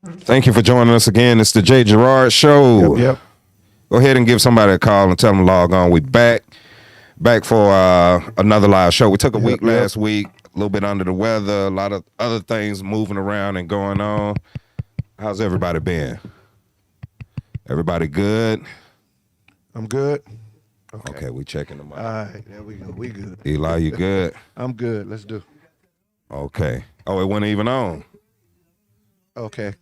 Thank you for joining us again. It's the J.Gerrard Show. Yep. Go ahead and give somebody a call and tell them to log on. We back for another live show. We took a week last week, a little bit under the weather, a lot of other things moving around and going on. How's everybody been? Everybody good? I'm good. Okay, we checking them All out. right, there we go. We good. Eli, you good? I'm good. Let's do. Okay. Oh, it wasn't even on. Okay.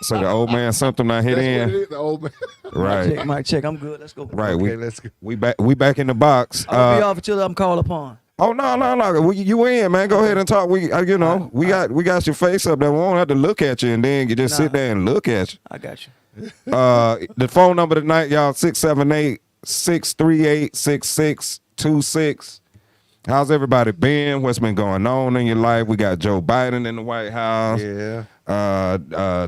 So the old man something not hit That's what it in. is, the old man. Right. Mic check. I'm good. Let's go. Right. Okay, let's go. We back in the box. I'm gonna be off until I'm called upon. Oh no! You in, man? Go ahead and talk. We we got your face up there. We won't have to look at you, and then you just sit there and look at you. I got you. The phone number tonight, y'all, 678-638-6626. How's everybody been? What's been going on in your life? We got Joe Biden in the White House. Yeah.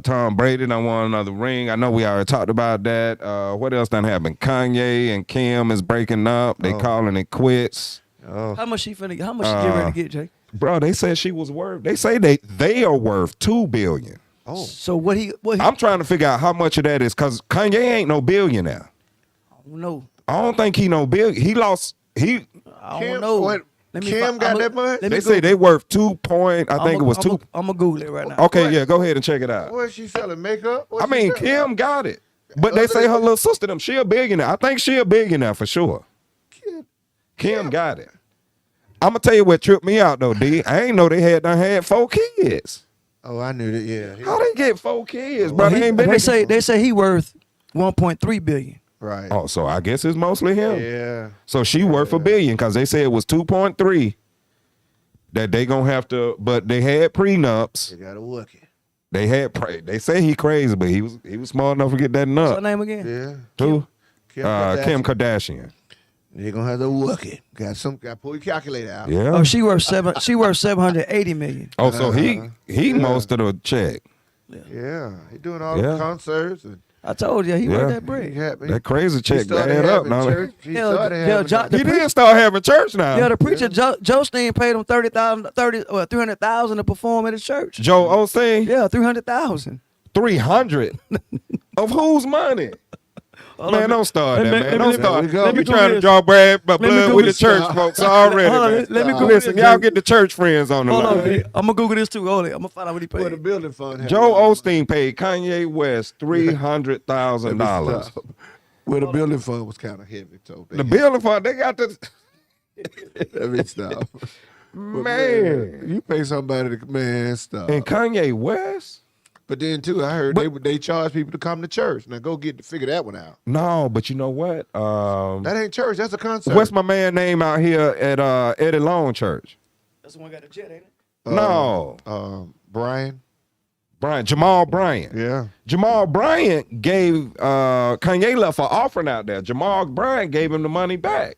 Tom Brady done won another ring. I know we already talked about that. What else done happened? Kanye and Kim is breaking up. They calling it quits. Oh. How much she get ready to get, Jay? Bro, they said she was worth. They say they are worth $2 billion. Oh. So what he I'm trying to figure out how much of that is because Kanye ain't no billionaire. I don't know. I don't think he no billion. He lost. I don't know. What? Kim got that money? They say they worth 2 point. I think it was 2. I'm gonna Google it right now. Okay, yeah, go ahead and check it out. What is she selling? Makeup? What I she mean, selling? Kim got it, but they say her little sister them. She a billionaire. I think she a billionaire for sure. Kim got it. I'm gonna tell you what tripped me out though, D. I ain't know they had 4 kids. Oh, I knew that. Yeah. How they get 4 kids, bro? Well, They ain't been. they say he worth 1.3 billion. Right. Oh, so I guess it's mostly him. Yeah. So she worth $1 billion because they said it was 2.3 that they gonna have to. But they had prenups. They got to work it. They say he crazy, but he was smart enough to get that What's her nut. name again? Yeah. Who? Kardashian. Kim Kardashian. They're gonna have to work it. Got to pull your calculator out. Yeah. Oh, she worth 780 million. Oh, so he most of the check. Yeah. He doing all the concerts and I told you he worth that bread. he happy. That crazy He check started add up having now. church. He Hell, started hell, having John- He didn't start having church now. Yeah, the preacher Jostein paid him 300,000 to perform at his church. Joe Osteen, Yeah, 300,000. 300 of whose money? Man, don't start that, man. Don't start. Let me You go trying to this. draw blood with me the Google church this. folks already, Hold on, man. let me Google Listen, this. y'all get the church friends on the Hold on, line. I'm gonna Google this too. Hold it. I'm gonna find out what he Well, the paid. building fund. had Joe a lot of Osteen paid Kanye West $300,000. Well, the building fund was kind of heavy, so The building fund, they got the Let me stop. man. You pay somebody to stop. And Kanye West? But then too, I heard they charge people to come to church. Now go figure that one out. No, but you know what? That ain't church. That's a concert. What's my man name out here at Eddie Long Church? That's the one got the jet, ain't it? No. Brian. Jamal Bryant. Yeah. Jamal Bryant gave Kanye left an offering out there. Jamal Bryant gave him the money back.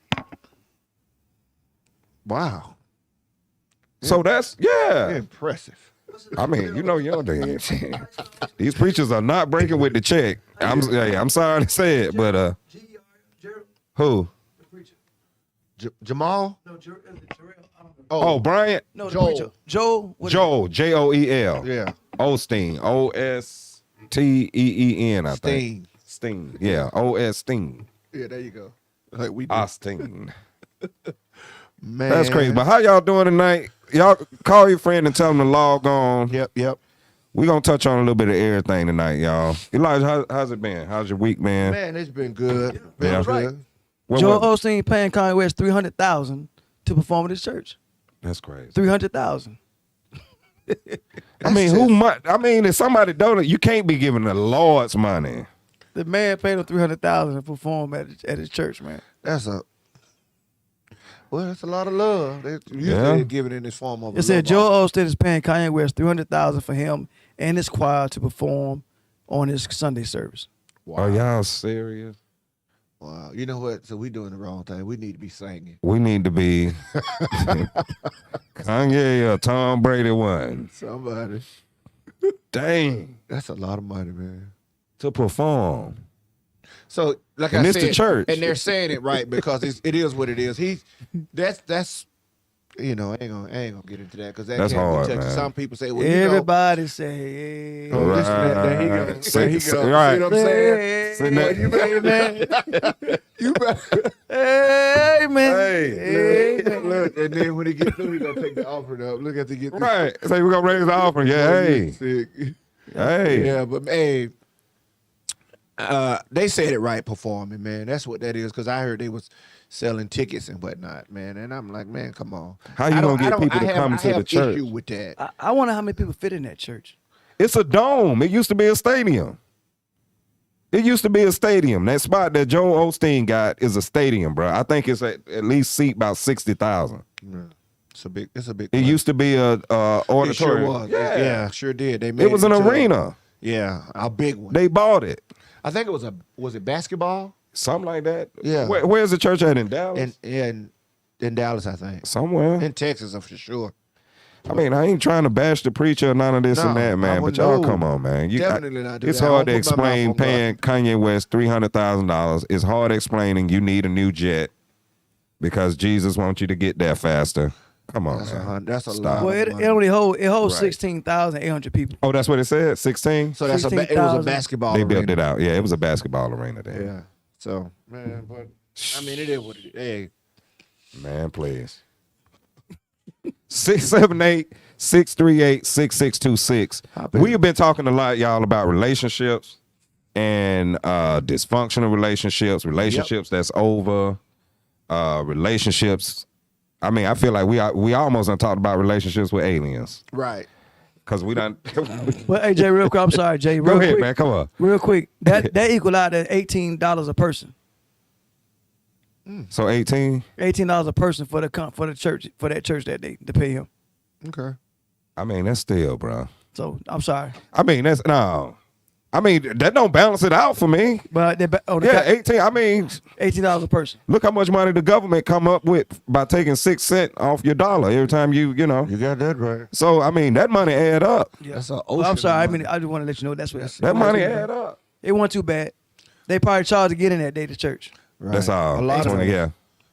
Wow. So that's Impressive. I mean, you know your dance. These preachers are not breaking with the check. I'm sorry to say it, but J.Gerrard, who? the preacher. Jamal. No, Jarrell. Oh, Bryant. No, the Joel. preacher. Joel. Joel, Joel. Yeah. Osteen, Osteen, I think. Steen. Steen. Yeah, Osteen. Yeah, there you go. Like we do. Austin. Man. That's crazy. But how y'all doing tonight? Y'all call your friend and tell them to log on. Yep. We're going to touch on a little bit of everything tonight, y'all. Elijah, how's it been? How's your week, man? Man, it's been good. Yeah. Been good. Joel Osteen paying Kanye West 300,000 to perform at his church. That's crazy. 300,000. I mean, if somebody donate, you can't be giving the Lord's money. The man paid him 300,000 to perform at his church, man. That's a lot of love. They usually give it in this form of. It said Joel Osteen is paying Kanye West 300,000 for him and his choir to perform on his Sunday service. Wow. Are y'all serious? Wow. You know what? So we doing the wrong thing. We need to be singing. We need to be Kanye or Tom Brady one. Somebody. Dang. That's a lot of money, man. To perform. So, like And I it's said, the church. and they're saying it right because it is what it is. That's You know, I ain't gonna get into that because that That's can't hard, be touched. man. Some people say, well, Everybody say, oh, this and that, there he go. There he go. Right. See what I'm saying? Sitting there. You better, you better. hey, man. Hey. Look, and then when he get through, he gonna take the offering up. Look at the get. Right. Say we're gonna raise the offering. Yeah. Hey. Sick. Hey. Yeah, but hey, they said it right performing, man. That's what that is. Because I heard they was selling tickets and whatnot, man. And I'm like, man, come on. How you gonna get people to come to the church? Issue with that. I wonder how many people fit in that church. It's a dome. It used to be a stadium. It used to be a stadium. That spot that Joe Osteen got is a stadium, bro. I think it's at least seat about 60,000. Yeah. It's a big. It place. used to be a auditorium. It sure was. Yeah. Sure did. They made It was an into arena. Yeah, a big one. They bought it. I think it was it basketball? Something like that. Yeah. Where's the church at in Dallas? In Dallas, I think. Somewhere. In Texas, for sure. I mean, I ain't trying to bash the preacher or none of this No, and that, I man. But wouldn't y'all, know. come on, man. Definitely not do It's that. I hard to don't put my explain mouth on paying Kanye West $300,000. It's hard explaining you need a new jet because Jesus wants you to get there faster. Come on, man. That's a Stop. lot. Well, of it money. only holds Right. 16,800 people. Oh, that's what it said? 16? So that's it was a 16,000. basketball. They built arena. it out. Yeah, it was a basketball arena there. Yeah. So man, but I mean, it is what it is. Hey, Man, please. 678-638-6626. We have been talking a lot, y'all, about relationships and dysfunctional relationships that's over, relationships. I mean, I feel like we almost done talked about relationships with aliens right. because we done. Well, hey, Jay, real quick. I'm sorry, Jay. Go Real ahead, quick, man. Come on. Real quick. That equal out at $18 a person. So 18. $18 a person for the church for that church that day to pay him. Okay. I mean, that's still, bro. So I'm sorry, I mean, that's no. I mean, that don't balance it out for me. but Yeah, 18. I mean, $18 a person. look how much money the government come up with by taking 6 cents off your dollar every time you know. You got that right. So I mean, that money add up. Yeah. That's an Well, ocean. I'm sorry. I of money. mean, I just want to let you know that's what That money add up. It wasn't too bad. They probably charged to get in that day to church. Right. That's all. A lot of 20, them. yeah.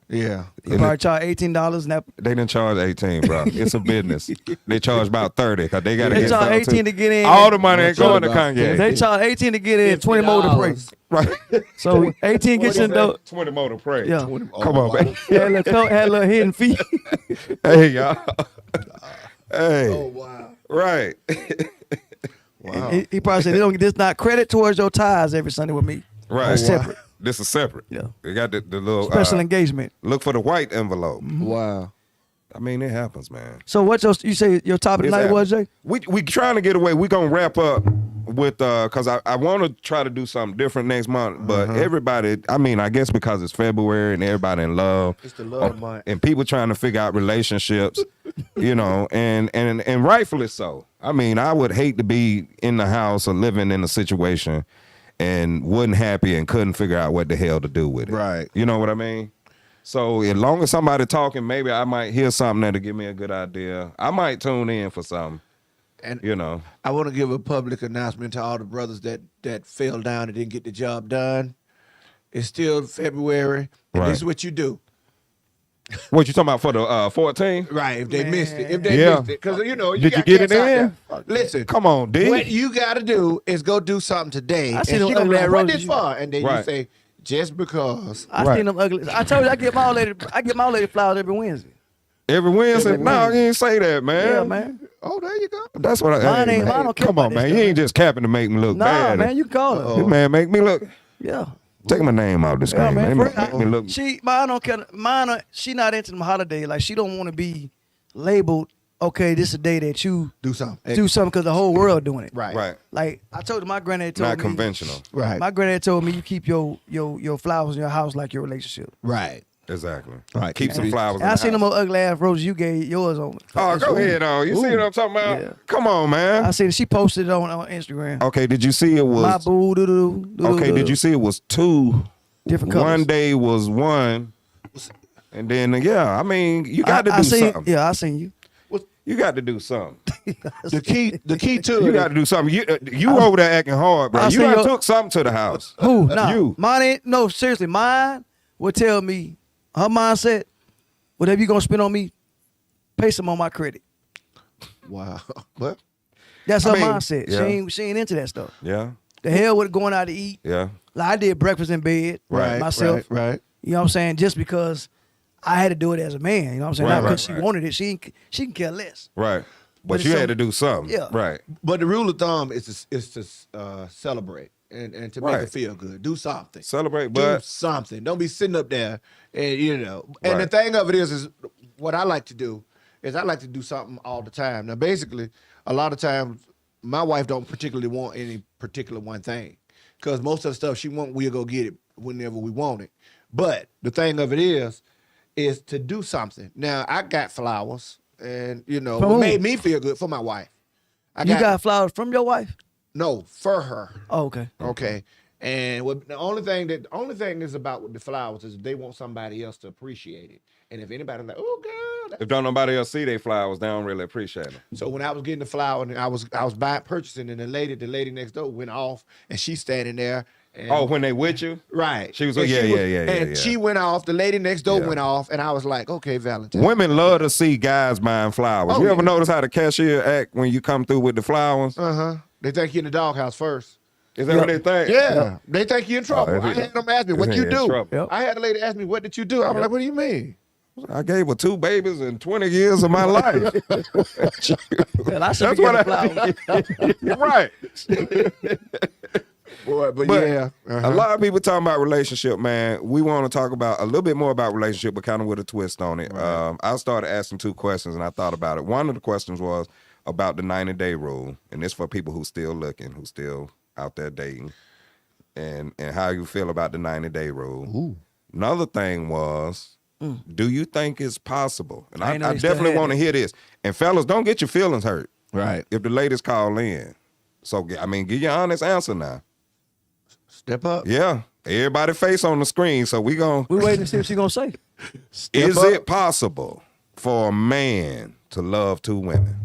Yeah. They probably charged $18 and that. They didn't charge 18, bro. It's a business. They charge about 30 because they got to They get charge something 18 too. to get in. All the money ain't going to about Kanye. They charge 18 to get in, 20 more to pray. Right. So 18 gets in the 20 more to pray. yeah. Come on, man. Had a little hidden fee. Hey, y'all. Hey. Oh wow. Right. Wow. He probably said, "This not credit towards your tithes every Sunday with me. Right. It's separate. This is separate. Yeah. They got the little Special engagement." look for the white envelope. Wow. I mean, it happens, man. So what you say your topic tonight was, Jay? We trying to get away. We gonna wrap up with because I want to try to do something different next month. But everybody, I mean, I guess because it's February and everybody in love, It's the love month. and people trying to figure out relationships, you know, and rightfully so. I mean, I would hate to be in the house or living in a situation and wasn't happy and couldn't figure out what the hell to do with it. Right. You know what I mean? So as long as somebody talking, maybe I might hear something that'll give me a good idea. I might tune in for something. And You know. I want to give a public announcement to all the brothers that fell down and didn't get the job done. It's still February, and Right. this is what you do. What you talking about for the 14? Right, if they Man. missed it. If they Yeah. missed it. Because, you know, Did you got get it cats out in? there. Listen. Come on, D. What you got to do is go do something today. I And see she them gonna ugly be like, what roses this for? And then you Right. say, just because. I Right. seen them ugly. I told you I get my old lady flowers every Wednesday. Every Wednesday? Every No, Wednesday. you ain't say that, man. Yeah, man. Oh, there you go. That's what I Mine hey, ain't- man. mine don't care Come on, about this man. stuff, You ain't just capping to make me look Nah, bad. man, you can call her. This man make me look. Yeah. Take my name out this Yeah, game, man. man. For- Make me look. Mine don't care. She not into them holiday. Like she don't want to be labeled. Okay, this is a day that you Do something. do something because the whole world doing it. Right. Right. Like I told you, my granddad told Not me. conventional. Right. My granddad told me you keep your flowers in your house like your relationship. Right. Exactly. Right. Keep some And- flowers And I in seen the them house. ugly ass roses you gave yours on. Oh, go ahead, on. You see what I'm talking about? Yeah. Come on, man. I seen she posted it on Instagram. Okay, did you see it was My boo doo doo doo. okay, did you see it was two? Different colors. One day was one. And then yeah, I mean, you got to I do seen, something. Yeah, I seen you. You got to do something. The key to You it. got to do something. You over there acting hard, bro. I You see done your- took something to the house. Who? Nah. You. Mine ain't. No, seriously, mine would tell me her mindset. Whatever you gonna spend on me, pay some on my credit. Wow. What? That's I her mean, mindset. yeah. She ain't into that stuff. Yeah. The hell with going out to eat. Yeah. Like I did breakfast in bed myself. Right. You know what I'm saying? Just because I had to do it as a man. You know what I'm saying? Right, Not because right, she wanted it. She can care less. Right. But But it's you had some- to do something. Yeah. Right. But the rule of thumb is to celebrate and to make Right. it feel good. Do something. Celebrate, Do but something. Don't be sitting up there and And the Right. thing of it is what I like to do is I like to do something all the time. Now, basically, a lot of times my wife don't particularly want any particular one thing because most of the stuff she want, we'll go get it whenever we want it. But the thing of it is to do something. Now, I got flowers, and From what who? made me feel good for my wife. You got flowers from your wife? no for her. Oh, okay. Okay. And the only thing is about with the flowers is they want somebody else to appreciate it. And if anybody's like, oh girl, if don't nobody else see their flowers, they don't really appreciate them. so when I was getting the flower and I was purchasing, and the lady next door went off, and she's standing there. And, Oh, when they with you? right. She was And yeah. And she went off. The lady next door Yeah. went off, and I was like, okay, Valentine. Women love to see guys buying flowers. Oh, You ever yeah. notice how the cashier act when you come through with the flowers? They think you're in the doghouse first. Is that what they think? Yeah, they think you're in trouble. Oh, I had them ask me, what then you you're in do? trouble. Yep. I had a lady ask me, what did you do? I was like, what do you mean? I gave her 2 babies in 20 years of my life. Well, I should That's be what getting flowers. Right. Boy, but But yeah. a lot of people talking about relationship, man. We want to talk about a little bit more about relationship, but kind of with a twist on it. I started asking 2 questions, and I thought about it. One of the questions was about the 90-day rule, and it's for people who still looking, who still out there dating, and how you feel about the 90-day rule. Ooh. Another thing was, do you think it's possible? And I I didn't know they definitely still had want to it. hear this. And fellas, don't get your feelings hurt Right. if the ladies call in. So, I mean, give your honest answer now. Step up. Yeah, everybody face on the screen, so we gon' We waiting to see what she gonna say. Is up. it possible for a man to love 2 women?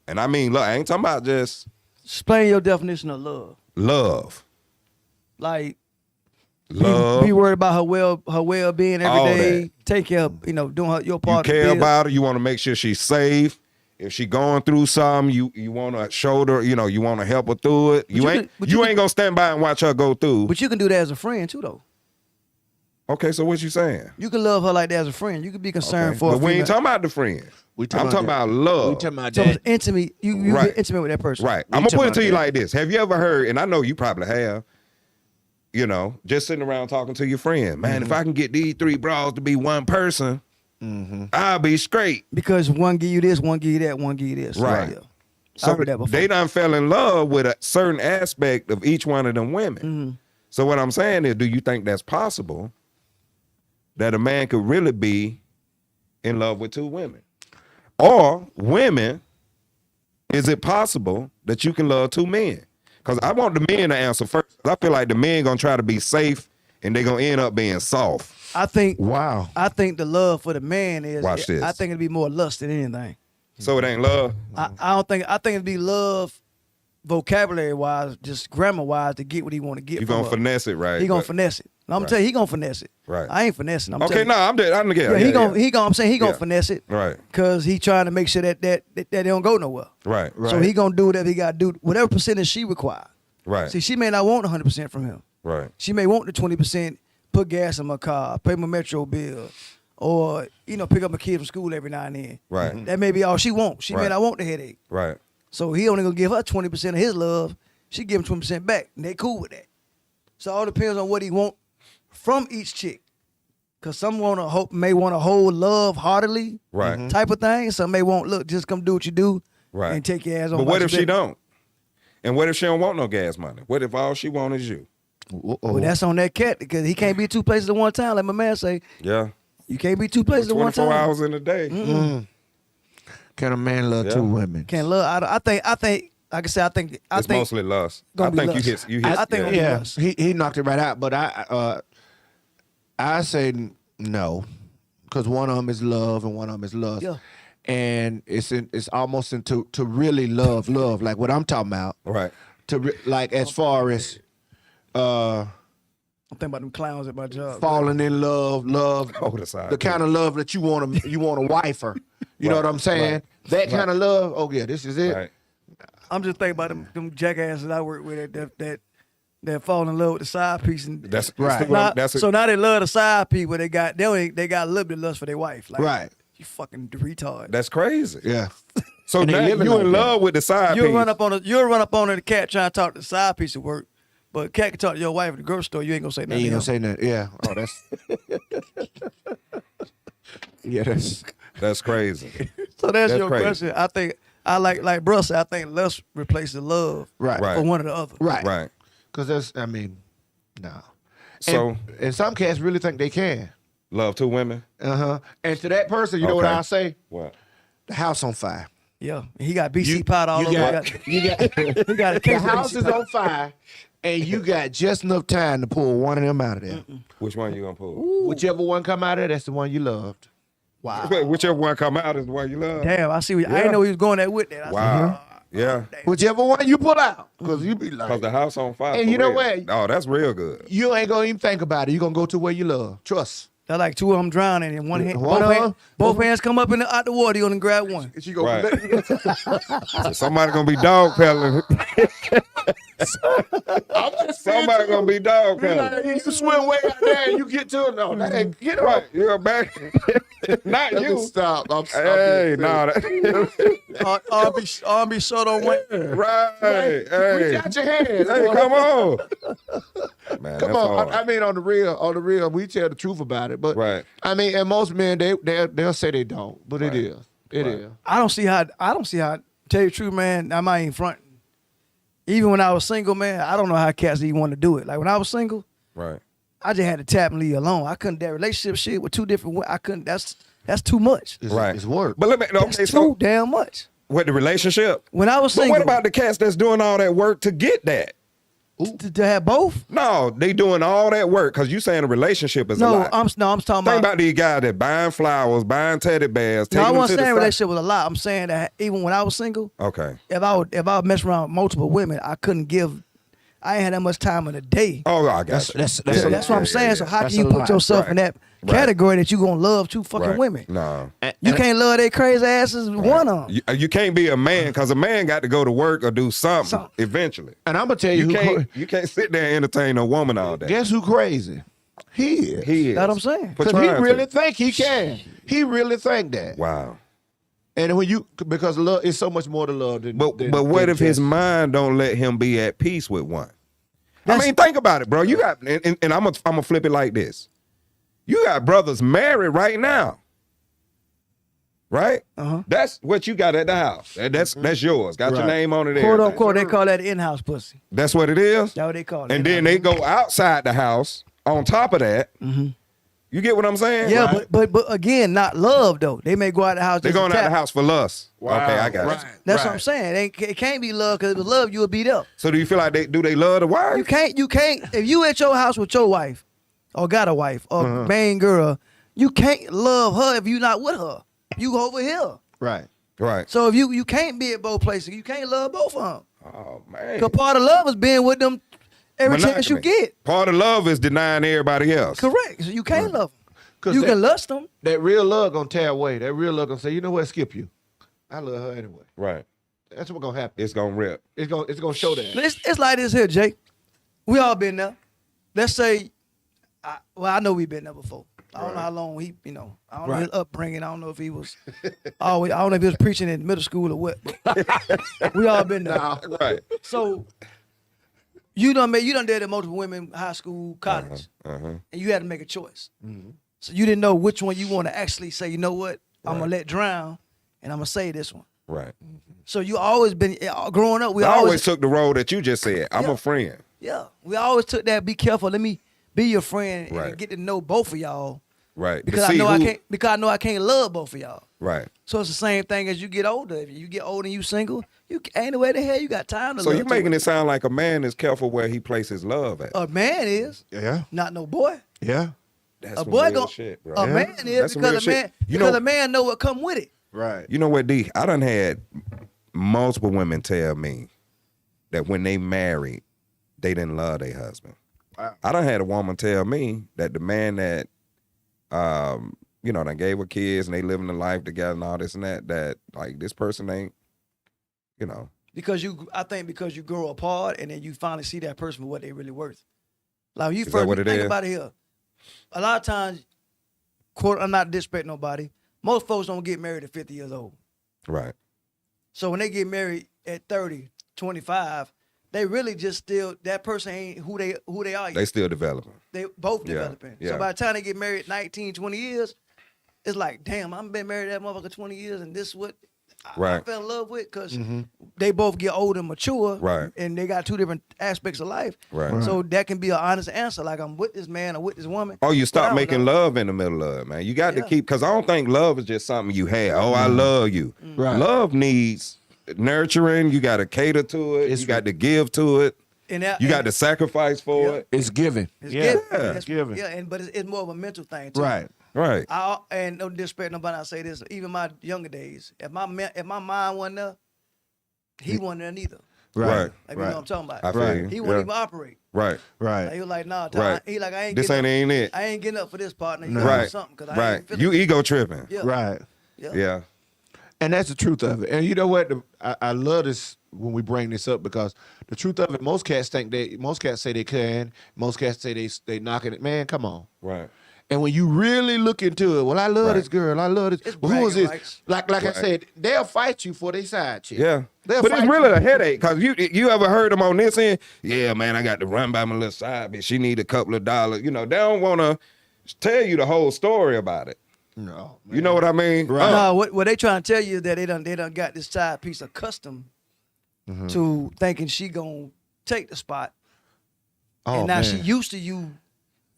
And I mean, look, I ain't talking about just Explain your definition of love. love. Like Love. be worried about her well being All every day. that. Take care of, doing your You part. of the care bill. about her. You want to make sure she's safe. If she going through something, you want to shoulder. You want to help her through it. You ain't gonna stand by and watch her go through. But you can do that as a friend too, though. Okay, so what you saying? You can love her like that as a friend. You can be concerned Okay. for. But we ain't talking about the friend. We I'm talking about love. We talking about So that. it's intimate. You Right. get intimate with that person. Right. We I'm gonna talking put it to about you that. like this. Have you ever heard, and I know you probably have, just sitting around talking to your friend, man, if I can get these 3 bras to be one person, I'll be straight. Because one give you this, one give you that, one give you this. Right. Yeah. So I heard that before. they done fell in love with a certain aspect of each one of them women. So what I'm saying is, do you think that's possible that a man could really be in love with 2 women? Or women, is it possible that you can love 2 men? Because I want the men to answer first. I feel like the men gonna try to be safe and they gonna end up being soft. I think Wow. I think the love for the man is. Watch this. I think it'd be more lust than anything. So it ain't love. I don't think. I think it'd be love, vocabulary wise, just grammar wise, to get what he want to get. You from gonna her. finesse it, right? He gonna But- finesse it. I'm Right. telling you, he gonna finesse it. Right. I ain't finessing. I'm Okay, telling no, you. I'm Yeah, yeah, he gonna. I'm saying he gonna Yeah. finesse it. Right. Cause he trying to make sure that they don't go nowhere. Right. Right. So he gonna do whatever he gotta do, whatever percentage she require. Right. See, she may not want 100% from him. Right. She may want the 20%, put gas in my car, pay my metro bill, or pick up my kid from school every now and then. Right. That may be all she wants. She may Right. not want the headache. Right. So he only gonna give her 20% of his love. She give him 20% back, and they cool with that. So it all depends on what he want from each chick. Cause some may want to hold love heartily, Right. type of thing. Some may want just come do what you do, Right. and take your ass on. But what about if your she business. don't? And what if she don't want no gas money? What if all she want is you? Well, that's on that cat because he can't be 2 places at one time. Like my man say, Yeah. you can't be 2 places at one 24 time. hours in a day. Can a man love Yeah. 2 women? Can't love. I think. Like I said, I think. It's mostly lust. I gonna be think lust. you hit. I think it'll be Yeah, lust. he knocked it right out. But I say no, because one of them is love and one of them is lust. Yeah. And it's almost into to really love like what I'm talking about. Right. Like as far as I'm thinking about them clowns at my job. falling in love, Oh, the side. the kind of love that you want a wife her. You know what I'm saying? That kind of love. Oh yeah, this is it. Right. I'm just thinking about them jackasses I work with that fall in love with the side piece. And That's Right. so now they love the side piece, but they got a little bit of lust for their wife. Like, Right. You fucking retard. That's crazy. Yeah. So And they now living you like in that. love with the side You'll piece. run up on the cat trying to talk to the side piece of work, but cat can talk to your wife at the grocery store. You ain't gonna say You nothing. ain't gonna else. say nothing. Yeah. Oh, that's. Yeah, That's crazy. So that's your crazy. question. I think I like Bruce said, I think lust replaces love Right. for one or the other. right. Right. Because that's. I mean, no. So and some cats really think they can. love two women. And to that person, you know what Okay. I'll say? What? The house on fire. Yeah, he got BC powder all over. You got He got a the case of house BC is powder. on fire, and you got just enough time to pull one of them out of there. Which one you gonna pull? Whichever one come out of there, that's the one you loved. Wow. Whichever one come out is the one you love. Damn, I see. I didn't know he was going there with that. I Wow. Yeah. Whichever one you pull out, because you be Cause like, the house on fire. And for you know real. what? Oh, that's real good. you ain't gonna even think about it. You gonna go to where you love. Trust. That's like two of them drowning in one hand. One of 'em. Both hands come up out the water. You gonna grab one. She go. Right. So somebody gonna be dog peddling. Somebody gonna be dog peddling. You swim way out there, and you get to it. No, that ain't get Right. right. You're back. Not you. Stop. Hey, no. R&B short on one. Right. Reach Hey. out your hand. Hey, come on. Man, Come that's on. hard. I mean, on the real, we tell the truth about it. But Right. I mean, and most men, they'll say they don't, but it is. It is. I don't see how. Tell you the truth, man. I'm not even fronting. Even when I was single, man, I don't know how cats even want to do it. Like when I was single, Right. I just had to tap and leave alone. I couldn't. That relationship shit with two different. I couldn't. That's too much. Right. It's work. But let me. That's Okay. too So damn much. with the relationship. When I was But single, what about the cats that's doing all that work to get that? to have both? No, they doing all that work because you saying a relationship is a No, lot. I'm talking Think about. about these guys that buying flowers, buying teddy bears. No, I taking them wasn't to the saying side. relationship was a lot. I'm saying that even when I was single, Okay. if I would mess around with multiple women, I couldn't give. I ain't had that much time in a day. Oh, I got That's- you. that's- So Yeah, that's what I'm saying. So how That's can you a put lot. yourself in that Right. category that you gonna love two fucking Right. women? No. You can't love they crazy asses one of them. You can't be a man because a man got to go to work or do something eventually. And I'm gonna tell you, You can't sit there and entertain a woman all day. guess who crazy? He is. He is. That's what I'm saying. For Because he trying really to. think he can. He really think that. Wow. And when because love is so much more to love than. But than what if his just- mind don't let him be at peace with one? That's- I mean, think about it, bro. You got, and I'm gonna flip it like this. You got brothers married right now, right? That's what you got at the house. That's yours. Got your Right. name on it. Quote everything. unquote, they call that in-house pussy. That's what it is. That's what they call it. And then they go outside the house. On top of that, you get what I'm saying? Yeah, Right. but again, not love though. They may go out the house. They're just to going out tap. the house for lust. Okay, I got it. That's what I'm saying. It can't be love because if it was love, you would beat up. So do you feel like they love the wife? You can't. If you at your house with your wife, or got a wife, or main girl, you can't love her if you not with her. You over here. Right. Right. So if you can't be at both places, you can't love both of them. Oh man. Because part of love is being with them every chance you Monogamy. get. Part of love is denying everybody else. Correct. So you can't love them. 'Cause You that- can lust them. That real love gonna tear away. That real love gonna say, you know what, skip you. I love her anyway. Right. That's what's gonna happen. It's gonna rip. It's gonna show that. It's like this here, Jake. We all been there. Let's say, I know we've been there before. I don't know how long I don't know his upbringing. I don't know if he was always. I don't know if he was preaching in middle school or what. But we all been there. Right. So you done dated multiple women, high school, college, and you had to make a choice. So you didn't know which one you want to actually say. You know what? I'm gonna let drown, and I'm gonna say this one. Right. So you always been growing up. We I always always took the road that you just said. I'm Yeah. a friend. Yeah, we always took that. Be careful. Let me be your friend Right. and get to know both of y'all. Right. Because I know I can't. Because I know I can't love both of y'all. Right. So it's the same thing as you get older. If you get older and you single, you ain't the way the hell you got time to So love. you're making it sound like a man is careful where he places love at. A man is Yeah. not no boy. Yeah. That's A some boy real gon' shit, bro. a man is That's some because real a man shit. You because know- a man know what come with it. Right. You know what, D? I done had multiple women tell me that when they married, they didn't love their husband. Wow. I done had a woman tell me that the man that you know, they gave her kids and they living the life together and all this and that, that like this person ain't, you know. I think because you grow apart and then you finally see that person for what they really worth. Like when you Is first that what it think is? about it here, a lot of times, quote, I'm not disrespecting nobody. Most folks don't get married at 50 years old. Right. So when they get married at 30, 25, they really just still, that person ain't who they are yet. They still developing. They both Yeah, developing. yeah. So by the time they get married 19, 20 years, it's like, damn, I've been married to that motherfucker 20 years and this is what I Right. fell in love with because they both get older and mature. Right. And they got two different aspects of life. Right. So that can be an honest answer. Like, I'm with this man or with this woman. Oh, you But I stop don't making know. love in the middle of it, man. You got to Yeah. keep, because I don't think love is just something you have. Oh, I love you. Right. Love needs nurturing. You got to cater to it. It's you got to give to it. And that, You got and to sacrifice for Yeah. it. It's giving. it's yeah. given. Yeah. It's giving. Yeah, but it's more of a mental thing, too. Right. Right. And no disrespect nobody, I say this, even my younger days, if my mind wasn't there, he wasn't there neither. Right. Like, you know what I'm talking about. I feel Right. you. He wouldn't Yeah. even operate. Right. Like, Right. he was like, nah, Right. he like, I ain't This getting ain't it. I ain't getting up for this partner. You No. gotta do Right. something, 'cause I Right. ain't feeling You it. ego tripping. Yeah. Right. Yeah. Yeah. And that's the truth of it. And you know what? I love this when we bring this up because the truth of it, most cats say they can. Most cats say they knocking it. Man, come on. Right. And when you really look into it, well, I love Right. this girl. I love this. It's Well, who is bragging this? rights. Like I Right. said, they'll fight you for their side chick. Yeah. They'll But it's fight really you. a headache because you ever heard them on this end? Yeah, man, I got to run by my little side bitch. She need a couple of dollars. You know, they don't want to tell you the whole story about it. No, You know what I mean? Right. No, what they trying to tell you is that they done got this side piece accustomed to thinking she gonna take the spot. Oh, and now man. she used to you,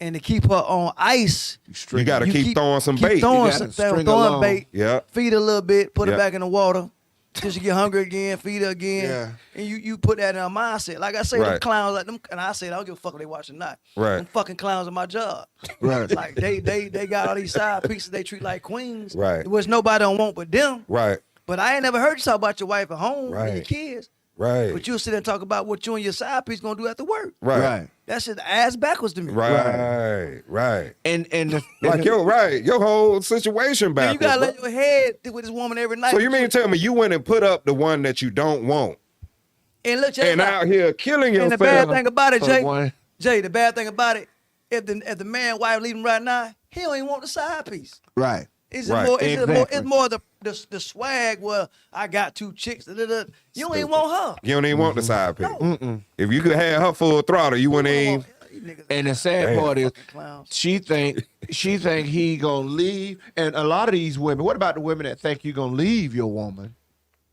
and to keep her on ice, You got to you keep throwing some bait. throwing, gotta some, string throwing along. bait, Yeah. feed her a little bit, put Yeah. her back in the water till she get hungry again, feed her again, Yeah. and you put that in her mindset. Like I say, them Right. clowns like them, and I say I don't give a fuck if they watch or not. Right. Them fucking clowns are my job. Right. Like they got all these side pieces they treat like queens, Right. which nobody don't want but them. Right. But I ain't never heard you talk about your wife at home and your Right. kids. Right. But you'll sit there and talk about what you and your side piece gonna do after work. Right. Right. That shit ass backwards to me. Right. Right. And the, Like your whole situation Man, back. you gotta let your head deal with this woman every night. So you mean to tell me you went and put up the one that you don't want and look, Jay, and out here killing and yourself? the bad thing about it, For Jay, one. the bad thing about it, if the man wife leave him right now, he don't even want the side piece. right. It's Right. more, Exactly. it's more the swag where I got two chicks. You don't even want her. You don't even want the side piece. No. If you could have her full throttle, you wouldn't You even. don't want- these niggas And the sad Damn. part is, fucking clowns. she think he gonna leave. And a lot of these women. What about the women that think you gonna leave your woman?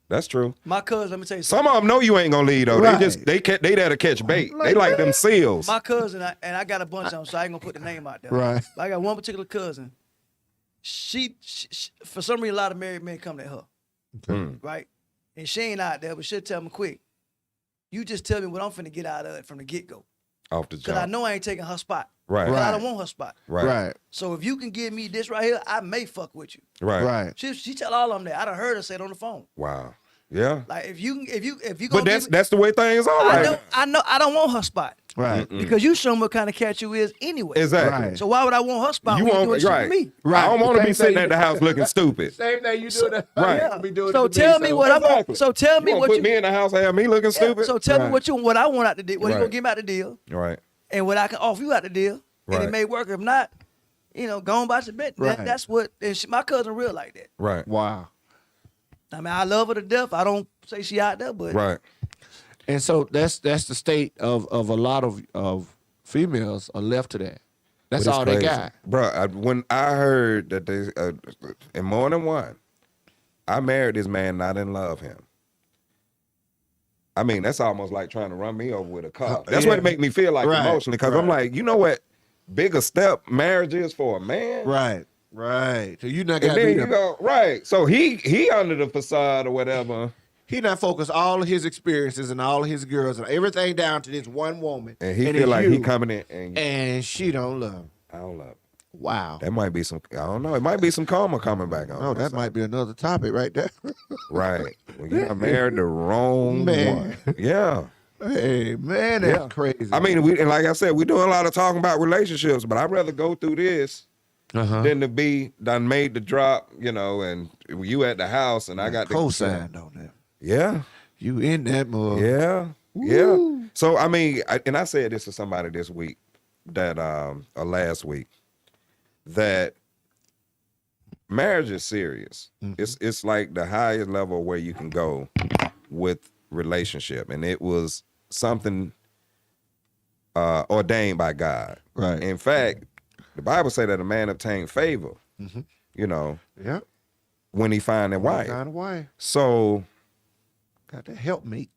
That's true. My cousin, let me tell you something. Some of them know you ain't gonna leave though. Right. They there to catch bait. They like them seals. My cousin, and I got a bunch of them, so I ain't gonna put the name out there. Right. But I got one particular cousin. She for some reason, a lot of married men come to her, Mm. right? And she ain't out there, but she'll tell me quick. You just tell me what I'm finna get out of it from the get go, Off the cause I job. know I ain't taking her spot. Right. 'Cause I Right. don't want her spot. Right. Right. So if you can give me this right here, I may fuck with you. Right. Right. She tell all of them that. I done heard her say it on the phone. Wow. Yeah. Like if you But that's the way things are. I Right. don't want her spot Right. because you show me what kind of cat you is anyway. Exactly. Right. So why would I want her spot? You when want doing shit right. with me? Right. I don't want to be Same sitting thing. at the house looking stupid. Same thing you do that. Right. Yeah. Be doing So it to tell me, me what Exactly. So tell me You what put you. me in the house and have me looking Yeah, stupid. so tell Right. me what I want out the deal. What you Right. gonna give me out the deal, Right. and what I can offer you out the deal, and Right. it may work. If not, go on by your bit. Right. That's what. And my cousin real like that. Right. Wow. I mean, I love her to death. I don't say she out there, but Right. And so that's the state of a lot of females are left to that. That's But it's all they crazy. got. Bro, when I heard that they, and more than one, I married this man, not in love him. I mean, that's almost like trying to run me over with a car. That's yeah. what it make me feel like Right, emotionally, because I'm like, you know what bigger step marriage is for a man? Right. Right. So you not And got then to you go, right. So he under the facade or whatever, He not focused all of his experiences and all of his girls and everything down to this one woman. and he it's feel like you, he coming in and and she don't love him. I don't love it. Wow. That might be some, I don't know. It might be some karma coming back on. Oh, that might be another topic right there. Right. When you married the wrong Man. one. Yeah. Hey, man, that's Yeah. crazy. I mean, and like I said, we doing a lot of talking about relationships, but I'd rather go through this than to be done made the drop, and you at the house and I got the co-signed on that. Yeah. You in that mug. Yeah. Woo. Yeah. So I mean, I said this to somebody this week that or last week that marriage is serious. It's like the highest level where you can go with relationship, and it was something ordained by God. Right. In fact, the Bible say that a man obtained favor. Yeah. When he find a wife. Find a wife. So, got to help me.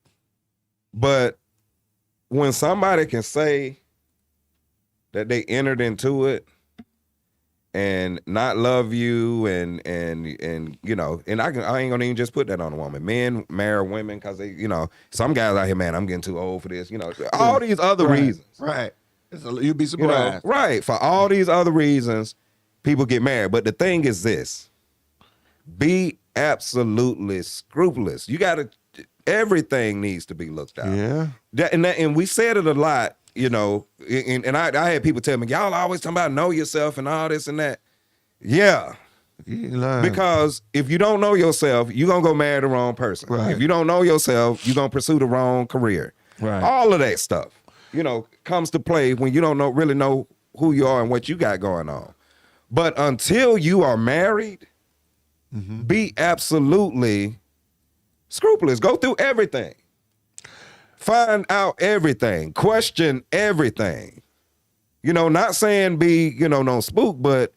But when somebody can say that they entered into it and not love you and and I ain't gonna even just put that on a woman. Men marry women because they, some guys out here, man, I'm getting too old for this, all these other reasons. Right. You'd be surprised. Right. For all these other reasons, people get married. But the thing is this: be absolutely scrupulous. Everything needs to be looked at. Yeah. And we said it a lot, and I had people tell me, y'all always talking about know yourself and all this and that. Yeah. Because if you don't know yourself, you're going to go marry the wrong person. Right. If you don't know yourself, you're going to pursue the wrong career. Right. All of that stuff, comes to play when you don't really know who you are and what you got going on. But until you are married, be absolutely scrupulous. Go through everything. Find out everything. Question everything. Not saying be, no spook, but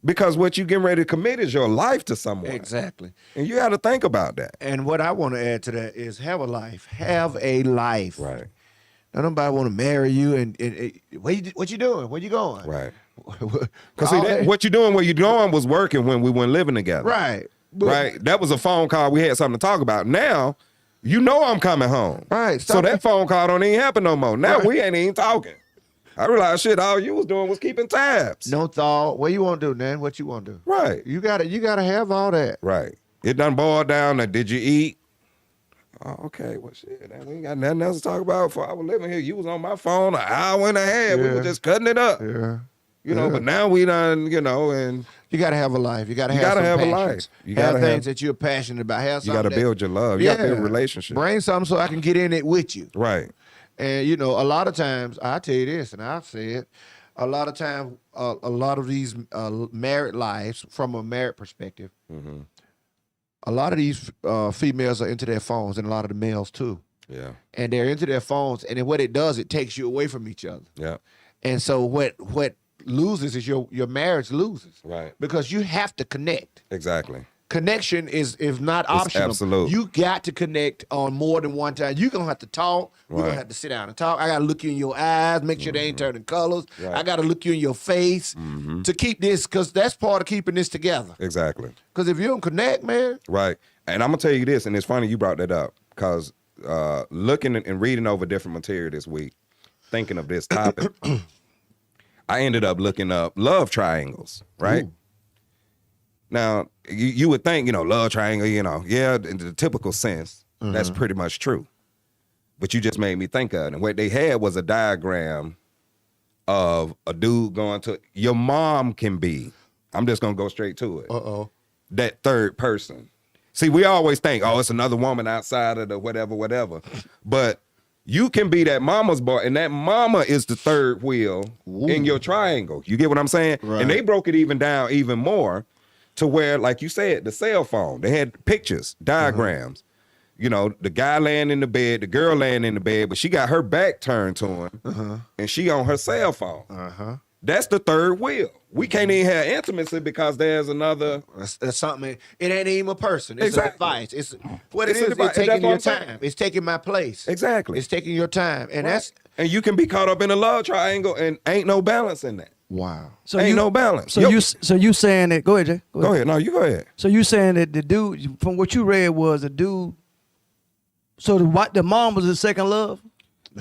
because what you getting ready to commit is your life to someone. Exactly. And you got to think about that. And what I want to add to that is have a life. Have a life. Right. Now, nobody want to marry you and what you doing? Where you going? Right. Because what you doing, where you going was working when we weren't living together. Right. Right. That was a phone call. We had something to talk about. Now, I'm coming home. Right. So that phone call don't even happen no more. Now we ain't even talking. I realized all you was doing was keeping tabs. No thought. What you want to do, man? What you want to do? Right. You gotta have all that. Right. It done boiled down to did you eat? Oh, okay. Well, shit. We ain't got nothing else to talk about before I was living here. You was on my phone an hour and a half. We were just cutting it up. Yeah. But now we done, and you gotta have a life. You gotta have a passions. life. You have gotta things that you're passionate about. Have you gotta build your love. You gotta build a relationship. Bring something so I can get in it with you. Right. And a lot of times, I tell you this, and I've said, a lot of times, a lot of these married lives, from a married perspective, a lot of these females are into their phones, and a lot of the males too. Yeah. And they're into their phones, and then what it does, it takes you away from each other. Yeah. And so what loses is your marriage loses. Right. Because you have to connect. Exactly. Connection is not optional. Absolute. You got to connect on more than one time. You're going to have to talk. We're going to have to sit down and talk. I got to look you in your eyes, make sure they ain't turning colors. Right. I got to look you in your face to keep this, because that's part of keeping this together. Exactly. Because if you don't connect, man. Right. And I'm going to tell you this, and it's funny you brought that up, because looking and reading over different material this week, thinking of this topic, I ended up looking up love triangles, right? Ooh. Now, you would think, love triangle, in the typical sense, that's pretty much true. But you just made me think of it. And what they had was a diagram of a dude going to, your mom can be, I'm just going to go straight to it. That third person. See, we always think, it's another woman outside of the whatever. But you can be that mama's boy, and that mama is the third wheel in your triangle. You get what I'm saying? Right. And they broke it even down even more to where, like you said, the cell phone, they had pictures, diagrams. The guy laying in the bed, the girl laying in the bed, but she got her back turned to him, and she on her cell phone. That's the third wheel. We can't even have intimacy because there's another. That's something. It ain't even a person. It's a device. It's what it is. It's taking your time. It's taking my place. Exactly. It's taking your time, and and you can be caught up in a love triangle, and ain't no balance in that. Wow. So ain't no balance. So you saying that? Go ahead, Jay. Go ahead. No, you go ahead. So you saying that the dude, from what you read, was a dude. So the mom was his second love.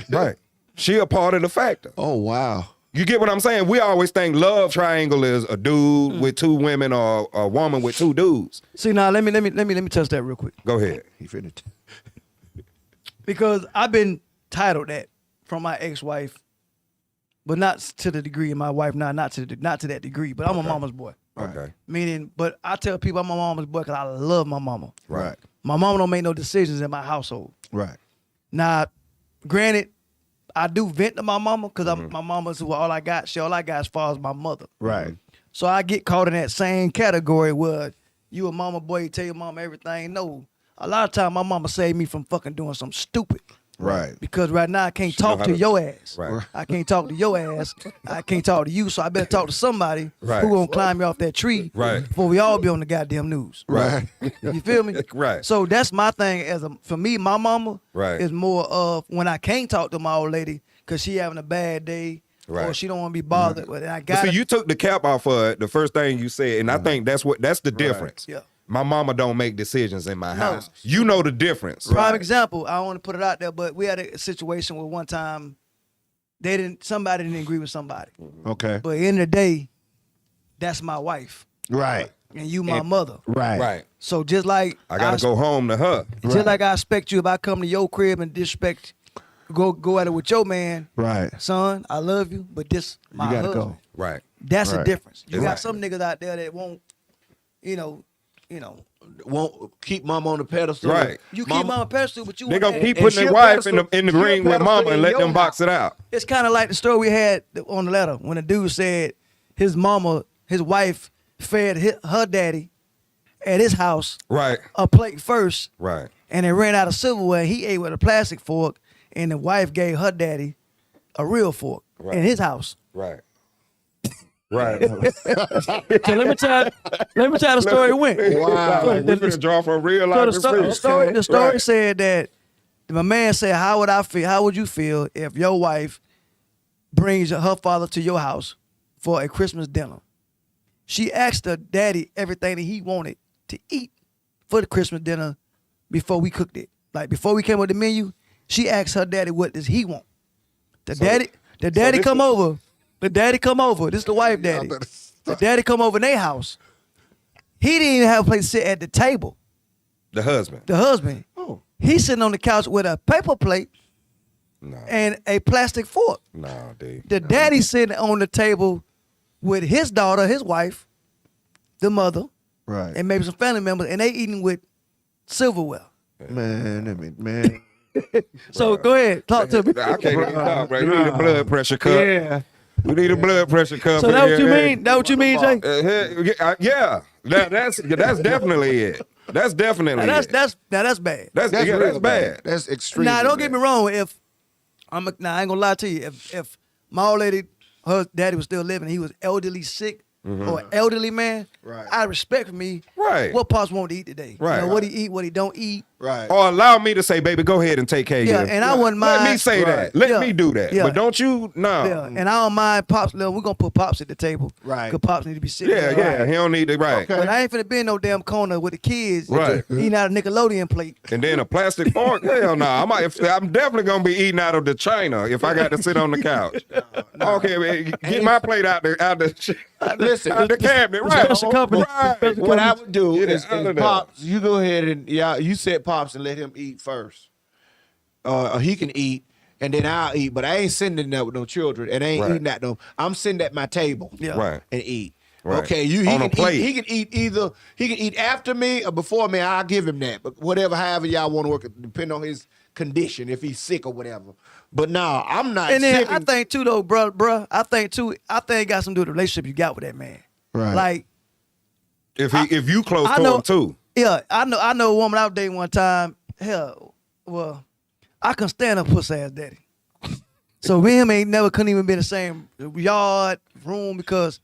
Right. She a part of the factor. Oh wow. You get what I'm saying? We always think love triangle is a dude with two women or a woman with two dudes. See, now let me touch that real quick. Go ahead. He finished. Because I've been titled that from my ex-wife but not to the degree of my wife. Not to that degree. But I'm a mama's boy. Okay. Meaning, but I tell people I'm a mama's boy because I love my mama. Right. My mama don't make no decisions in my household. Right. Now, granted, I do vent to my mama because my mama's all I got. She all I got as far as my mother. Right. So I get caught in that same category where you a mama boy, you tell your mama everything. No, a lot of time my mama saved me from fucking doing something stupid. Right. Because right now I can't talk to your ass. Right. I can't talk to your ass. I can't talk to you. So I better talk to somebody Right. who gonna climb me off that tree Right. before we all be on the goddamn news. Right. You feel me? Right. So that's my thing. For me, my mama Right. is more of when I can't talk to my old lady because she having a bad day or Right. she don't want to be bothered. But I But got see, you took the cap off of it, the first thing you said, and I think that's the difference. Yeah. My mama don't make decisions in my No. house. You know the difference. Prime example. I don't want to put it out there, but we had a situation where one time somebody didn't agree with somebody. Okay. But at the end of the day, that's my wife. Right. And you my mother. Right. Right. So just like I gotta go home to her. just like I expect you if I come to your crib and disrespect, go at it with your man, Right. son, I love you, but this my You gotta husband. go. Right. That's the Right. difference. You got Right. some niggas out there that won't, you know, Won't keep mama on the pedestal. Right. you keep mama pedestal, but you They gonna keep and putting their she'll wife in pedestal- the she'll ring with pedestal mama in and let your them box it out. It's kind of like the story we had on the letter when a dude said his wife fed her daddy at his house Right. a plate first, Right. and it ran out of silverware. He ate with a plastic fork, and the wife gave her daddy a real fork in his house. Right. Right. So let me tell the story went. Wow. Like, we finna draw for a real life. So the story Right. said that my man said, "How would I feel? How would you feel if your wife brings her father to your house for a Christmas dinner? She asked her daddy everything that he wanted to eat for the Christmas dinner before we cooked it. Like before we came with the menu, she asked her daddy what does he want. The daddy come over. The daddy come over. This is the wife daddy. The daddy come over in their house. He didn't even have a place to sit at the table. The husband. The husband. Oh. He's sitting on the couch with a paper plate No. and a plastic fork. No, dude. The daddy sitting on the table with his daughter, his wife, the mother, Right. and maybe some family members, and they eating with silverware. Man. So go ahead, talk to me. I can't even talk, bro. You need a blood pressure cup. Yeah. We need a blood pressure cup. So that what you Yeah. mean? That what you mean, Jay? Yeah. That's definitely it. That's definitely Now it. that's bad. That's real bad. That's extreme. Now don't get me wrong. If I ain't gonna lie to you. If my old lady, her daddy was still living, he was elderly sick or an elderly man, Right. I respect for me. Right. What Pops want to eat today? Right. You know, what he eat, what he don't eat. Right. Or allow me to say, baby, go ahead and take care of Yeah, you. and I wouldn't mind. Let me say that. Let Yeah. me do that. Yeah. But don't you? No. Yeah, and I don't mind Pops. We're gonna put Pops at the table. Right. Cause Pops need to be sitting Yeah, there. yeah. He don't need to. Right. Okay. But I ain't finna be in no damn corner with the kids. Right. Eating out a Nickelodeon plate. And then a plastic fork? Hell no. I'm definitely going to be eating out of the china if I got to sit on the couch. Okay, man, get my plate out the Listen, out the cabinet. Right. Special company. Right. what I would do Get it is out of there. Pops, you go ahead and you set Pops and let him eat first. Or he can eat and then I'll eat, but I ain't sitting there with no children and I ain't Right. eating at no. I'm sitting at my table Yeah. Right. and eat. Right. Okay, On a plate. He can eat either. He can eat after me or before me. I'll give him that. But whatever, however y'all want to work it, depending on his condition, if he's sick or whatever. But no, I'm not. And then sitting, I think too though, bruh, I think it got something to do with the relationship you got with that man. Right. Like, If you close I to know- him too. yeah, I know a woman I was dating one time. Hell, well, I couldn't stand her pussy ass daddy. So me and him couldn't even be in the same yard, room because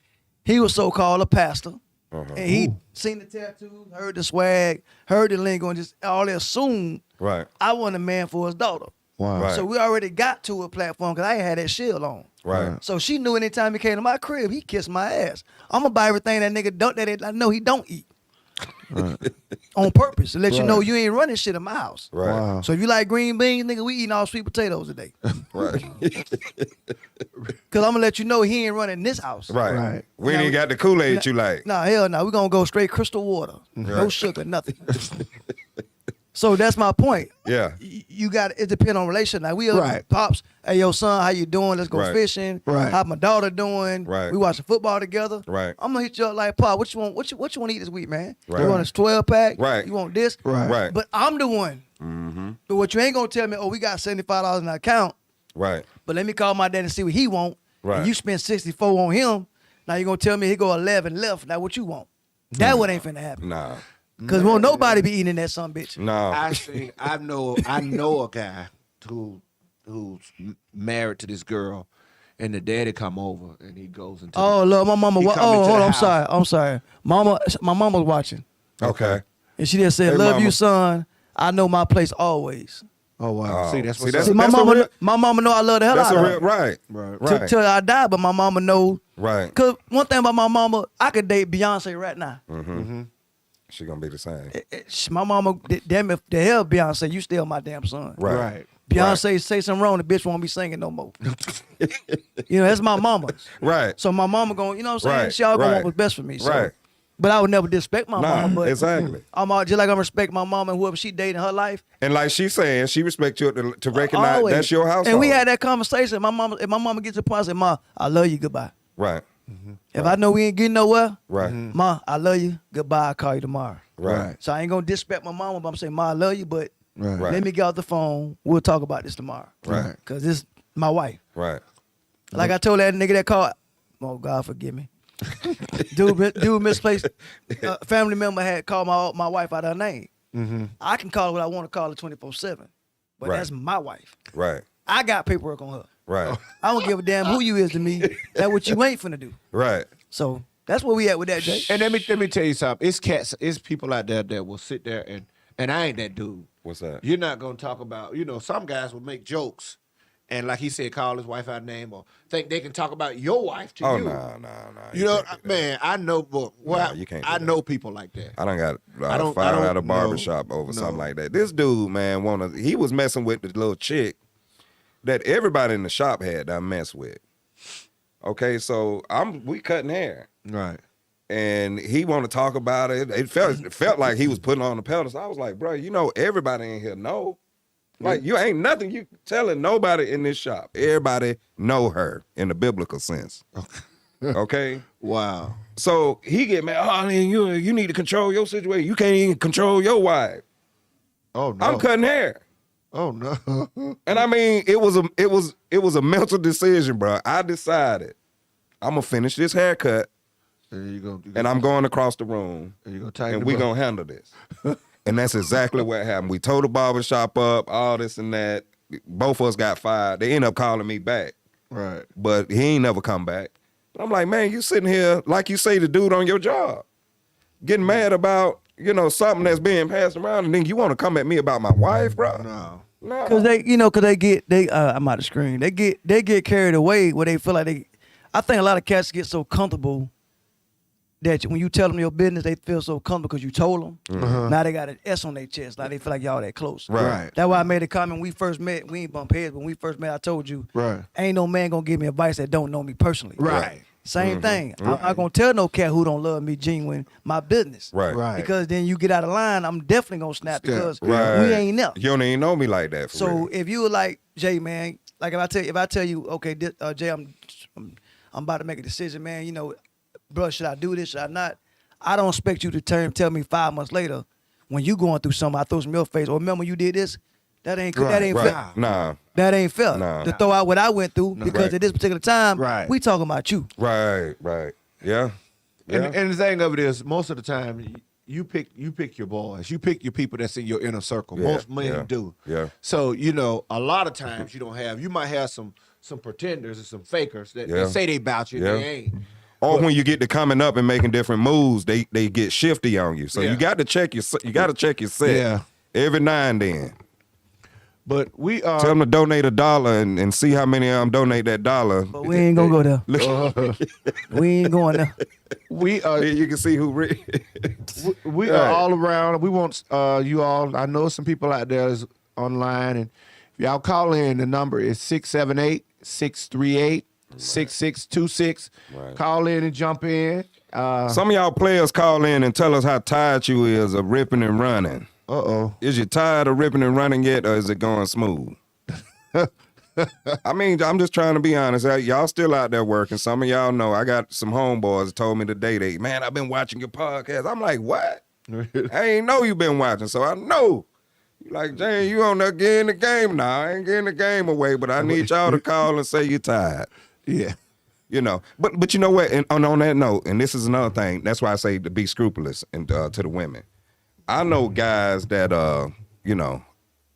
he was so-called a pastor. And he seen the tattoos, heard the swag, heard the lingo, and just all they assumed Right. I wasn't a man for his daughter. wow. Right. So we already got to a platform because I ain't had that shield on. Right. So she knew anytime he came to my crib, he kissed my ass. I'm gonna buy everything that nigga don't that I know he don't eat. On purpose to let you know you ain't running shit in my house. Right. Wow. So if you like green beans, nigga, we eating all sweet potatoes today. Right. Cause I'm gonna let you know he ain't running this house. Right. Right. We ain't got the Kool-Aid you like. Nah, hell no. We gonna go straight crystal water. No Right. sugar, nothing. So that's my point. Yeah. You got it depend on relation. Like we Right. pops, hey yo son, how you doing? Let's go Right. fishing. Right. How my daughter doing? Right. We watching football together. Right. I'm gonna hit you up like, Pop, what you want? What you want to eat this week, man? Right. You want a 12 pack? Right. You want this? Right. Right. But I'm the one. But what you ain't gonna tell me? Oh, we got $75 in our account. Right. But let me call my dad and see what he want. Right. And you spend 64 on him. Now you gonna tell me he go 11 left. Now what you want? That what ain't finna happen. Nah. Cause won't nobody be eating that son bitch. No. I know a guy who's married to this girl, and the daddy come over and he goes into. Oh look, my mama. He come Oh, into hold the on. house. I'm sorry. My mama's watching, Okay. and she just said, Hey, "Love mama. you, son. I know my place always." Oh wow! Oh, See, that's see, what's that's- See, up. my a mama, real- my mama know I love the hell That's out a of real her. right. Right. Right. Till I die, but my mama know. Right. Cause one thing about my mama, I could date Beyonce right now. She gonna be the same. My mama, damn it, the hell, Beyonce, you still my damn son. Right. Right. Beyonce say something wrong, the bitch won't be singing no more. You know, that's my mama. Right. So my mama going, you know what I'm saying? Right, She always gonna right, want what's best for me. So. right. But I would never disrespect my Nah, mama. But exactly. I'm all, just like I respect my mama and whoever she dating in her life. And like she's saying, she respects you to recognize Always. that's your household. And we had that conversation. My mama, if my mama gets to the point, I said, Ma, I love you, goodbye. Right. If I know we ain't getting nowhere, Right. Ma, I love you, goodbye, I'll call you tomorrow. Right. So I ain't gonna disrespect my mama, but I'm saying, Ma, I love you, but Right. Right. let me get off the phone. We'll talk about this tomorrow. Right. Cause this my wife. Right. Like I told that nigga that called, oh God forgive me. dude misplaced. Family member had called my wife out her name. I can call her what I want to call her 24/7, but Right. that's my wife. Right. I got paperwork on her. Right. I don't give a damn who you is to me. That's what you ain't finna do. Right. So that's where we at with that, Jay. And let me tell you something. It's people out there that will sit there and I ain't that dude. What's that? You're not gonna talk about, some guys will make jokes and like he said, call his wife out name or think they can talk about your wife to Oh you. no. You know, can't do that. man, I know, but Nah, you can't do I that. know people like that. I done got I don't fired out of know. barbershop over No. something like that. This dude, man, he was messing with the little chick that everybody in the shop had done mess with. Okay, so we cutting hair. Right. And he want to talk about it. It felt like he was putting on the pedestal. I was like, bro, everybody in here know. Like, you ain't nothing you telling nobody in this shop. Everybody know her in the biblical sense. Okay? Wow. So he get mad. Oh, man, you need to control your situation. You can't even control your wife. Oh no. I'm cutting hair. Oh no. And I mean, it was a mental decision, bro. I decided I'm gonna finish this haircut And you go. and I'm going across the room. And you go tighten And them we up. gonna handle this. And that's exactly what happened. We towed the barbershop up, all this and that. Both of us got fired. They end up calling me back, Right. but he ain't never come back. I'm like, man, you sitting here, like you say, the dude on your job, getting mad about, something that's being passed around, and then you want to come at me about my wife, bro? No. No. Cause I'm out of screen. They get carried away where they feel like I think a lot of cats get so comfortable that when you tell them your business, they feel so comfortable because you told them. Now they got an S on their chest. Now they feel like y'all that close. Right. That's why I made a comment when we first met. We ain't bump heads. When we first met, I told you, Right. ain't no man gonna give me advice that don't know me personally. Right. Same thing. I'm not gonna tell no cat who don't love me genuine my business. Right. Right. Because then you get out of line, I'm definitely gonna snap because Right. we ain't there. You don't even know me like that. For So real. if you were like Jay, man, like if I tell you, okay, Jay, I'm about to make a decision, man. Bro, should I do this? Should I not? I don't expect you to tell me 5 months later when you going through something. I throw some in your face. Or remember you did this. That ain't Right, that ain't right. fair. Nah. That ain't fair. Nah. To throw out what I went through because Right. at this particular time, Right. we talking about you. Right. Yeah. And the thing of it is, most of the time, you pick your boys. You pick your people that's in your inner circle. Yeah, Most men yeah, do. yeah. So a lot of times you might have some pretenders and some fakers that Yeah. say they about you, Yeah. they ain't. Or when you get to coming up and making different moves, they get shifty on you. So Yeah. you got to check your set Yeah. every now and then. But we are. Tell them to donate $1 and see how many of them donate that $1. But we ain't gonna go there. Look, We ain't going there. We are. you can see who. We Right. are all around. We want you all. I know some people out there is online, and if y'all call in, the number is 678-638-6626. Right. Call in and jump in. Some of y'all players call in and tell us how tired you is of ripping and running. Is you tired of ripping and running yet, or is it going smooth? I mean, I'm just trying to be honest. Y'all still out there working. Some of y'all know. I got some homeboys that told me today, man, I've been watching your podcast. I'm like, what? I ain't know you been watching, so I know. You like, Jane, you on there getting the game? Nah, I ain't getting the game away, but I need y'all to call and say you're tired. Yeah. You know, but you know what? And on that note, and this is another thing. That's why I say to be scrupulous and to the women. I know guys that you know,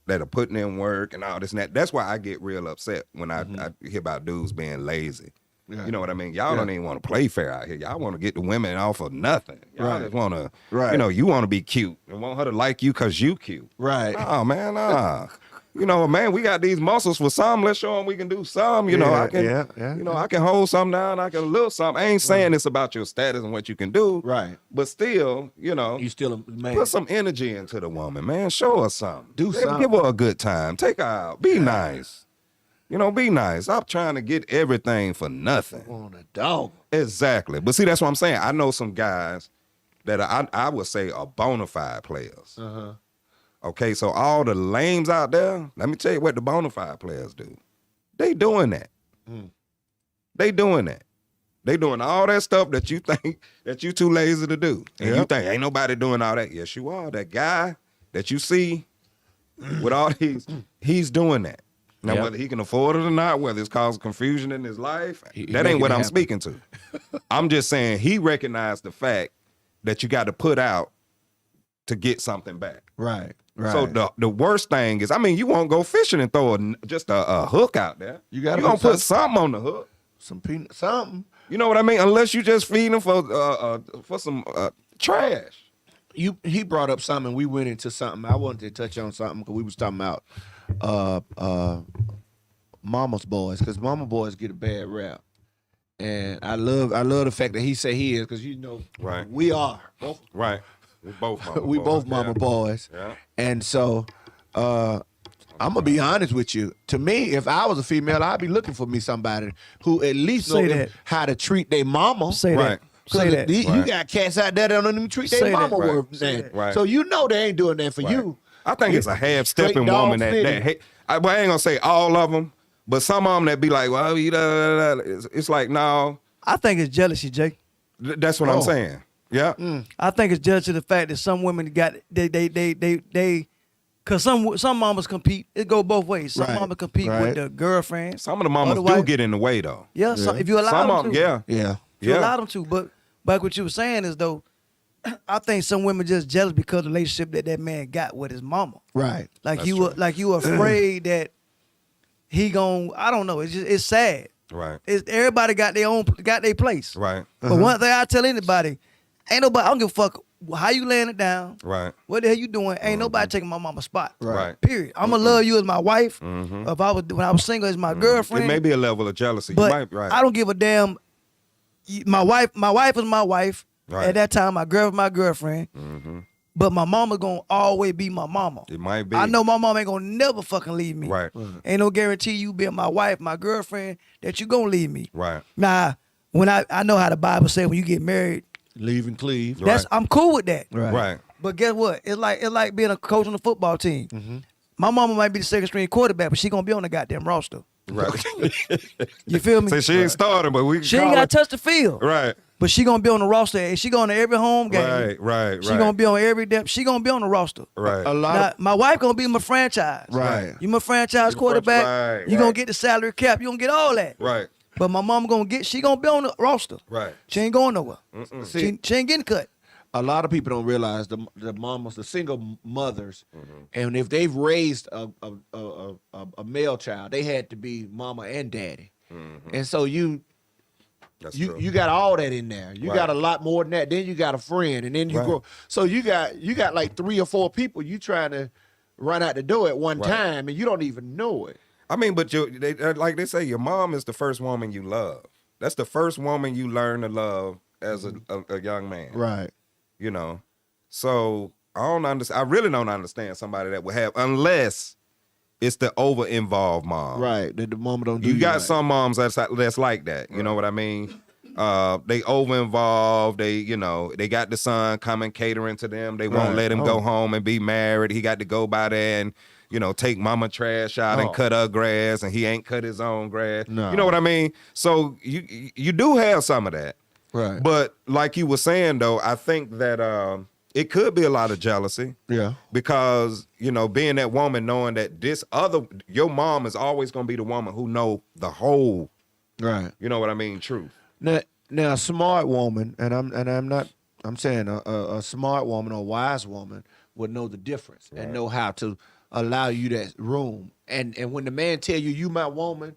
that are putting in work and all this and that. That's why I get real upset when I hear about dudes being lazy. Yeah. You know what I mean? Y'all don't even want to play fair out here. Y'all want to get the women off of nothing. Y'all just want to, you know, you want to be cute and want her to like you because you cute. Right. Oh, man, nah. You know, man, we got these muscles for some. Let's show them we can do some. You know, I can, you know, I can hold something down. I can a little something. I ain't saying it's about your status and what you can do. Right. But still, you know, you still a man. Put some energy into the woman, man. Show her something. Do something. Give her a good time. Take her out. Be nice. You know, be nice. Stop trying to get everything for nothing. On a dog. Exactly. But see, that's what I'm saying. I know some guys that I would say are bona fide players. Uh-huh. Okay, so all the lames out there, let me tell you what the bona fide players do. They doing that. They doing that. They doing all that stuff that you think that you too lazy to do. And you think, ain't nobody doing all that. Yes, you are. That guy that you see with all these, he's doing that. Now, whether he can afford it or not, whether it's causing confusion in his life, that ain't what I'm speaking to. I'm just saying he recognized the fact that you got to put out to get something back. Right. Right. So the worst thing is, I mean, you won't go fishing and throw just a hook out there. You gonna put something on the hook. Some peanut, something. You know what I mean? Unless you just feed them for some trash. He brought up something. We went into something. I wanted to touch on something because we was talking about mama's boys, because mama boys get a bad rap. And I love the fact that he say he is, because you know, we are both. Right. We both mama we boys. Both mama boys. Yeah. And so I'm gonna be honest with you. To me, if I was a female, I'd be looking for me somebody who at least know how to treat their mama. Say that. Say that. You got cats out there that don't even treat their mama worth. Right. So you know they ain't doing that for you. I think it's a half-stepping woman that I ain't gonna say all of them, but some of them that be like, well, it's like, no. I think it's jealousy, Jake. That's what I'm saying. Yeah. I think it's jealousy of the fact that some women got they cause some mamas compete. It go both ways. Some mamas compete with the girlfriend. Some of the mamas do get in the way though. Yeah. So if you allow them to. Yeah. If you allow them to. But what you were saying is though, I think some women just jealous because of the relationship that man got with his mama. Right. Like you afraid that he gon'. I don't know. It's sad. Right. Everybody got their place. Right. But one thing I tell anybody, ain't nobody. I don't give a fuck how you laying it down. Right. What the hell you doing? Ain't nobody taking my mama's spot. Right. Period. I'ma love you as my wife. If when I was single, as my girlfriend. It may be a level of jealousy. But you might, right. I don't give a damn. My wife is my wife. Right. At that time, my girl was my girlfriend. But my mama gonna always be my mama. It might be. I know my mama ain't gonna never fucking leave me. Right. Ain't no guarantee you being my wife, my girlfriend, that you gonna leave me. Right. Nah, when I know how the Bible says when you get married, leave and cleave. I'm cool with that. Right. But guess what? It's like being a coach on the football team. My mama might be the second string quarterback, but she gonna be on the goddamn roster. Right. You feel me? So she ain't starting, but she ain't gotta touch the field. Right. But she gonna be on the roster, and she going to every home game. Right. She gonna be on every she gonna be on the roster. Right. Now, my wife gonna be my franchise. Right. You my franchise quarterback. You gonna get the salary cap. You gonna get all that. Right. But my mom she gonna be on the roster. Right. She ain't going nowhere. She ain't getting cut. A lot of people don't realize the mamas, the single mothers, and if they've raised a male child, they had to be mama and daddy, and so you got all that in there. You got a lot more than that. Then you got a friend, and then you grow. So you got like 3 or 4 people you trying to run out the door at one time, and you don't even know it. I mean, but like they say, your mom is the first woman you love. That's the first woman you learn to love as a young man. Right. You know, so I really don't understand somebody that would have, unless it's the over-involved mom. Right. That the mama don't do you got some moms that's like that. You know what I mean? They over involved. They, they got the son coming catering to them. They won't let him go home and be married. He got to go by there and, take mama trash out and cut her grass, and he ain't cut his own grass. No. You know what I mean? So you do have some of that. Right. But like you were saying, though, I think that it could be a lot of jealousy. Yeah. Because, being that woman, knowing that your mom is always going to be the woman who know the whole, Right. you know what I mean, truth. Now a smart woman, and I'm saying a smart woman or a wise woman would know the difference and know how to allow you that room. And when the man tell you my woman,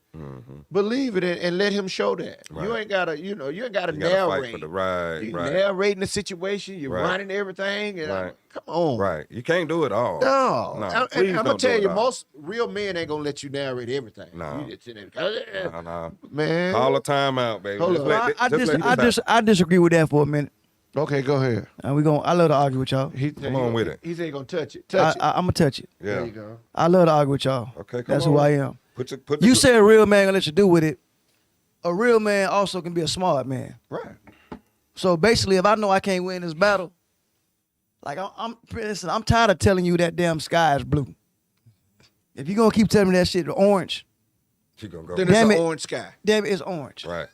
believe it and let him show that. Right. You ain't gotta, you ain't gotta You gotta narrate. fight for the right. You Right. narrating the situation, you're Right. running everything, and Right. come on. Right. You can't do it all. No. Please I'm gonna don't do tell it you, all. most real men ain't gonna let you narrate everything. No. You just sit there, No. man. Call a timeout, baby. Hold Just on. let this I disagree with that for a minute. Okay, go ahead. And I love to argue with y'all. Come on with it. He said he gonna touch it. Touch it. I'm gonna touch it. Yeah. There you go. I love to argue with y'all. Okay, come That's on. who I am. Put You said a real man gonna let you do with it. A real man also can be a smart man. Right. So basically, if I know I can't win this battle, like I'm tired of telling you that damn sky is blue. If you're gonna keep telling me that shit orange, She gonna go. Then it's Damn an it. orange sky. damn it, it's orange. Right.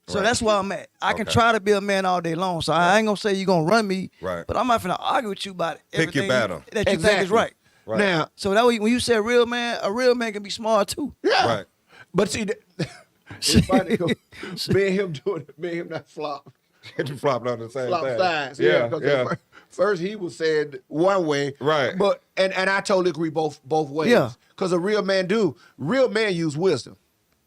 So Right. that's where I'm at. I can Okay. try to be a man all day long. So I ain't gonna say you're gonna run me, Right. but I'm not finna argue with you about Pick your everything battle. that you think Exactly. is right. Right. Now, So that way, when you say real man, a real man can be smart too. yeah. Right. But see, it's funny. Me and him doing it. Me and him not flop You flopped on the same thing. sides. Yeah. 'cause Yeah. First he was saying one way, Right. But and I totally agree both ways. Yeah. Because real men use wisdom.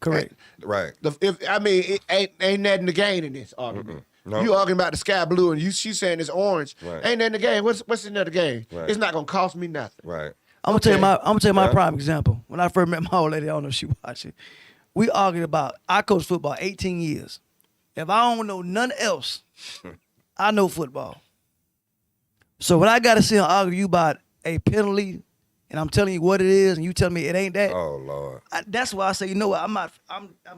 Correct. Right. It ain't nothing to gain in this argument. No. You arguing about the sky blue and she's saying it's orange. Right. Ain't nothing to gain. What's in there to gain? Right. It's not gonna cost me nothing. Right. I'm gonna tell you my Yeah. prime example. When I first met my old lady, I don't know if she watching. We argued about. I coached football 18 years. If I don't know nothing else, I know football. So when I gotta sit and argue you about a penalty, and I'm telling you what it is, and you tell me it ain't that, Oh Lord. that's why I say, you know what, I'm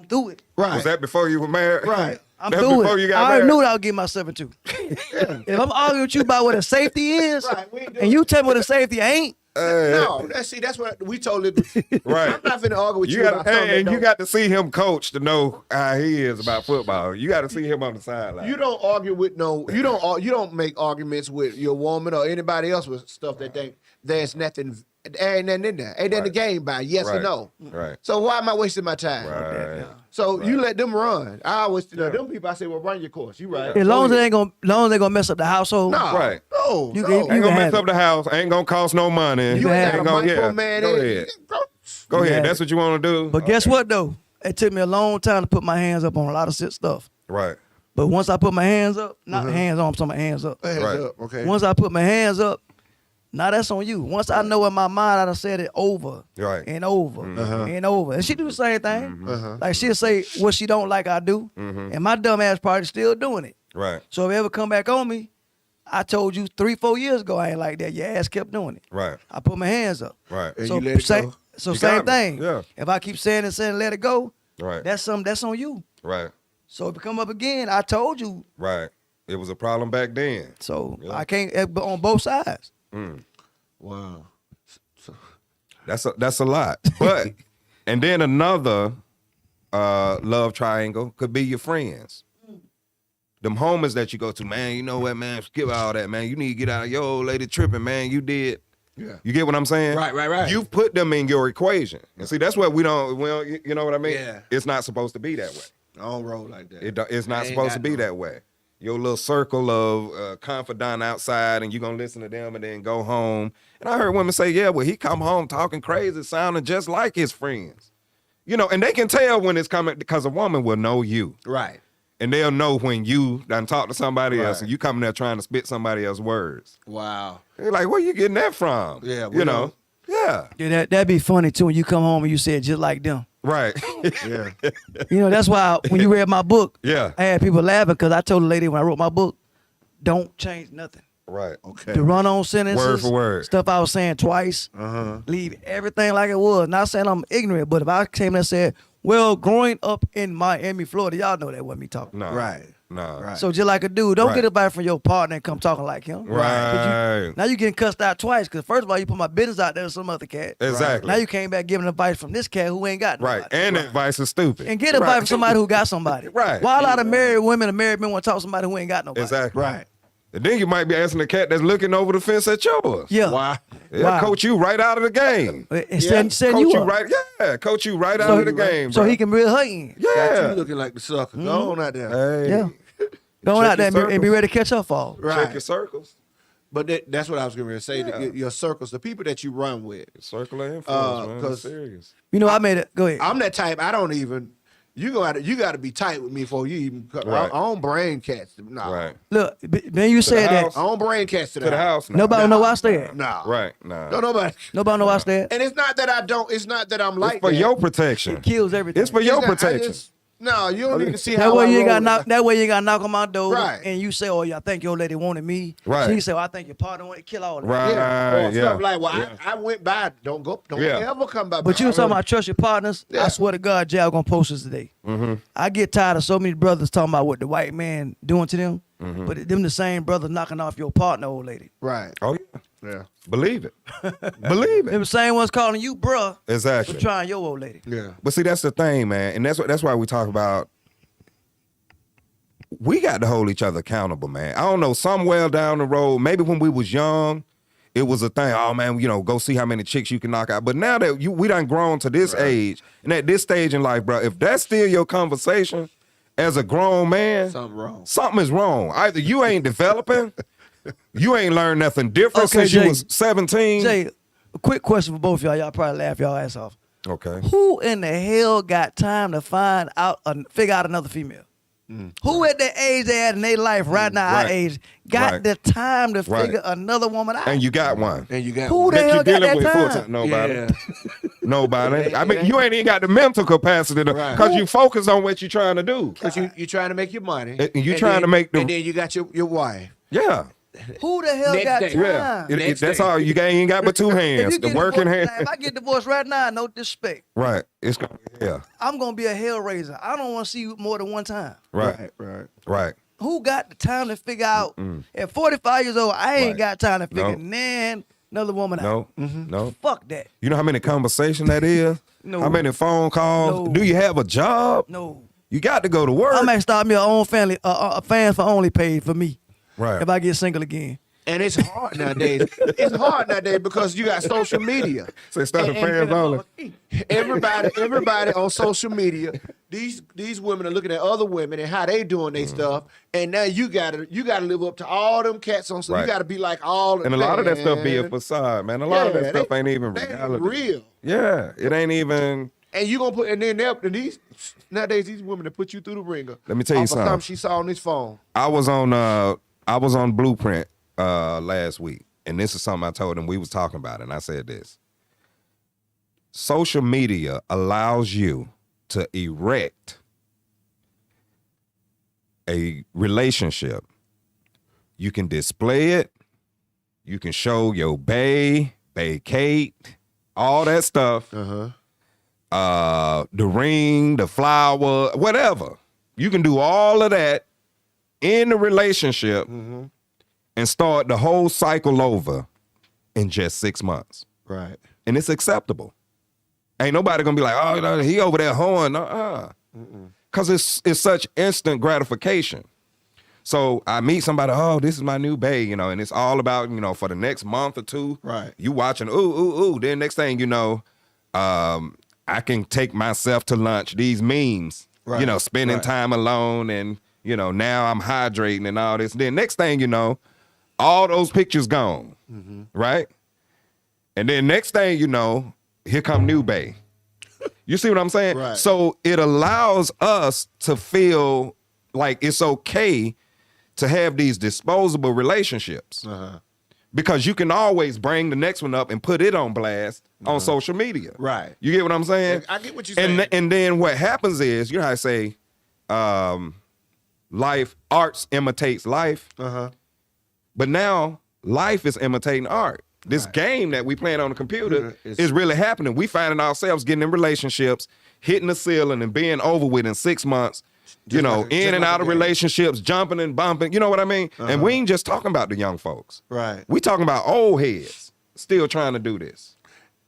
through it. Right. Was that before you were married? Right. I'm That's through before it. you got I already married? knew what I was getting myself into. If I'm arguing with you about what a safety is, Right, we ain't doing and you tell me what a safety ain't, No, that's what we told it. Right. I'm not finna argue with you, You about got something. and you got to see him coach to know how he is about football. You got to see him on the sideline. You don't argue with you don't make arguments with your woman or anybody else with stuff that there's nothing. There ain't nothing in there. Ain't nothing to gain by yes or Right. no. Right. So why am I wasting my time? Right. So you let them run. I always them people. I say, well, run your course. You right. as long as they ain't gonna mess up the household. No, Right. No, You no. can- Ain't gonna can mess have up the house. Ain't gonna cost no money. You ain't have got a Ain't gonna- microman. Go ahead. Go You ahead. have That's what you want to do. But guess what though? It took me a long time to put my hands up on a lot of shit stuff. Right. But once I put my hands up, not hands on, I'm talking about hands up. Hands Right. up, okay. Once I put my hands up, now that's on you. Once I know in my mind I done said it over Right. and over and over. And she do the same thing. Uh-huh. Like she'll say what she don't like I do. And my dumb ass party still doing it. Right. So if it ever come back on me, I told you 3-4 years ago I ain't like that. Your ass kept doing it. Right. I put my hands up. Right. And So you let it go. So You same got me. thing. Yeah. If I keep saying and let it go, Right. that's on you. Right. So if it come up again, I told you. Right. It was a problem back then. So Yeah. I can't on both sides. Wow. That's a lot. But and then another love triangle could be your friends. Them homies that you go to, man, you know what, man, skip all that, man. You need to get out of your old lady tripping, man. You did. Yeah. You get what I'm saying? Right. You put them in your equation. And see, that's what we don't, you know what I mean? Yeah. It's not supposed to be that way. I don't roll like that. It's not ain't supposed to got be no- that way. Your little circle of confidant outside, and you're going to listen to them and then go home. And I heard women say, yeah, well, he come home talking crazy, sounding just like his friends. You know, and they can tell when it's coming because a woman will know you. Right. And they'll know when you done talk to somebody else Right. and you coming there trying to spit somebody else's words. Wow. They're like, where you getting that from? Yeah, we You know? don't- Yeah. Yeah, that'd be funny too when you come home and you said just like them. Right. Yeah. You know, that's why when you read my book, Yeah. I had people laughing because I told the lady when I wrote my book, don't change nothing. Right. Okay. The run-on sentences, Word for word. stuff I was saying twice, Uh-huh. leave everything like it was. Not saying I'm ignorant, but if I came and said Well, growing up in Miami, Florida, y'all know that wasn't me talking. No. Right. No. Right. So just like a dude, don't Right. get advice from your partner and come talking like him. Right. 'Cause now you getting cussed out twice because first of all, you put my business out there to some other cat. Exactly. Now you came back giving advice from this cat who ain't got Right. nobody. And the advice is stupid. And get advice from somebody who got somebody. Right. Why a lot of married women and married men want to talk to somebody who ain't got nobody? Exactly. Right. And then you might be asking the cat that's looking over the fence at yours. Yeah. Why? Yeah, Wow. coach you right out of the game. And setting Coach you you up. right. Yeah, coach you right out of the game, So bro. he can reel her in. Got Yeah. you looking like the sucker. Go on out there. Hey. Yeah. Going Check out there your and be circles. ready to catch her fall. Right. Check your circles. But that's what I was going to say. Yeah. Your circles, the people that you run with. Circle of influence, man. 'cause- It's serious. You know, I made it. Go ahead. I'm that type. I don't even. You got to be tight with me before you even. Right. I don't brain cats. No. Right. Look, man, you said that. house. I don't brain cats to To the house now. Nobody know where I stay at. No. Right. Nah. No, nobody. Nobody know where I stay at. And it's not that I don't. It's not that I'm It's like for that. your protection. It kills everything. It's for your It's not- I protection. just- no, you don't even see That how way I you ain't got roll. knock. That way you ain't got knock on my door. Right. And you say, "Oh, yeah, I think your lady wanted me." Right. She say, "Oh, I think your partner wanted to kill all of that." Right. Yeah. Or yeah. stuff like, well, Yeah. I went by. Don't Yeah. ever come by. But you was talking about trust your partners. Yeah. I swear to God, Jay, I'm gonna post this today. Mm-hmm. I get tired of so many brothers talking about what the white man doing to them, Mm-hmm. but them the same brothers knocking off your partner, old lady. Right. Oh yeah. Yeah. Believe it. Believe Them it. the same ones calling you bruh for Exactly. trying your old lady. Yeah. But see, that's the thing, man, and that's why we talk about. We got to hold each other accountable, man. I don't know, somewhere down the road, maybe when we was young, it was a thing. Oh man, go see how many chicks you can knock out. But now that we done grown to this age, and at this stage in life, bro, if that's still your conversation as a grown man, Something wrong. something is wrong. Either you ain't developing, you ain't learned nothing different Okay, since you Jay. was 17. Jay, a quick question for both y'all. Y'all probably laugh y'all ass off. Okay. Who in the hell got time to figure out another female? Who at the age they at in their life right now, our Right. age, got Right. the time to Right. figure another woman out? And you got one. And you got Who the That hell you got dealing that with full time? time. Nobody. Yeah. Nobody. I mean, you ain't even got the mental capacity Right. because you focus on what you're trying to do. Because you trying to make your money. And you trying to make the- And then you got your wife. Yeah. Who the hell Next got day. time? Yeah. Next That's day. all. You ain't got but two If hands. you The get working divorced, hand. If I get divorced right now, no disrespect, Right. It's going to yeah. I'm gonna be a hell raiser. I don't want to see you more than one time. Right. Right. Right. Who got the time to figure out? At 45 years old, I ain't Right. got time to figure No. another woman out. No. No. Fuck that. You know how many conversations that is? No. How many phone calls? No. Do you have a job? No. You got to go to work. I might start me a own family, a fans for only page for me Right. if I get single again. And it's hard nowadays. It's hard nowadays because you got social media. So it's starting And- fans only. Everybody on social media. These women are looking at other women and how they doing their stuff. And now you gotta live up to all them cats on. So Right. you gotta be like all. And a lot of that stuff be a man. facade, man. A lot of that Yeah, stuff they- ain't even they ain't reality. real. Yeah. It ain't even. And you gonna put and then these nowadays these women that put you through the ringer. Let me tell you off of something. she saw on this phone. I was on Blueprint last week, and this is something I told him. We was talking about it, and I said this. Social media allows you to erect a relationship. You can display it. You can show your bae Kate, all that stuff. The ring, the flower, whatever. You can do all of that in the relationship and start the whole cycle over in just 6 months. Right. And it's acceptable. Ain't nobody gonna be like, oh, no, he over there hoeing. Because it's such instant gratification. So I meet somebody, oh, this is my new bae, and it's all about, for the next month or two, Right. you watching, ooh. Then next thing you know, I can take myself to lunch, these memes, Right. spending Right. time alone and, now I'm hydrating and all this. Then next thing you know, all those pictures gone, right? And then next thing you know, here come new bae. You see what I'm saying? Right. So it allows us to feel like it's okay to have these disposable relationships because you can always bring the next one up and put it on blast on social media. Right. You get what I'm saying? I get what you're saying. And then what happens is, you know how I say, arts imitates life. But now life is imitating art. This game that we playing on the computer is really happening. We finding ourselves getting in relationships, hitting the ceiling and being over with in 6 months. You know, like in and out of a game. relationships, jumping and bumping. You know what I mean? And we ain't just talking about the young folks. Right. We talking about old heads still trying to do this.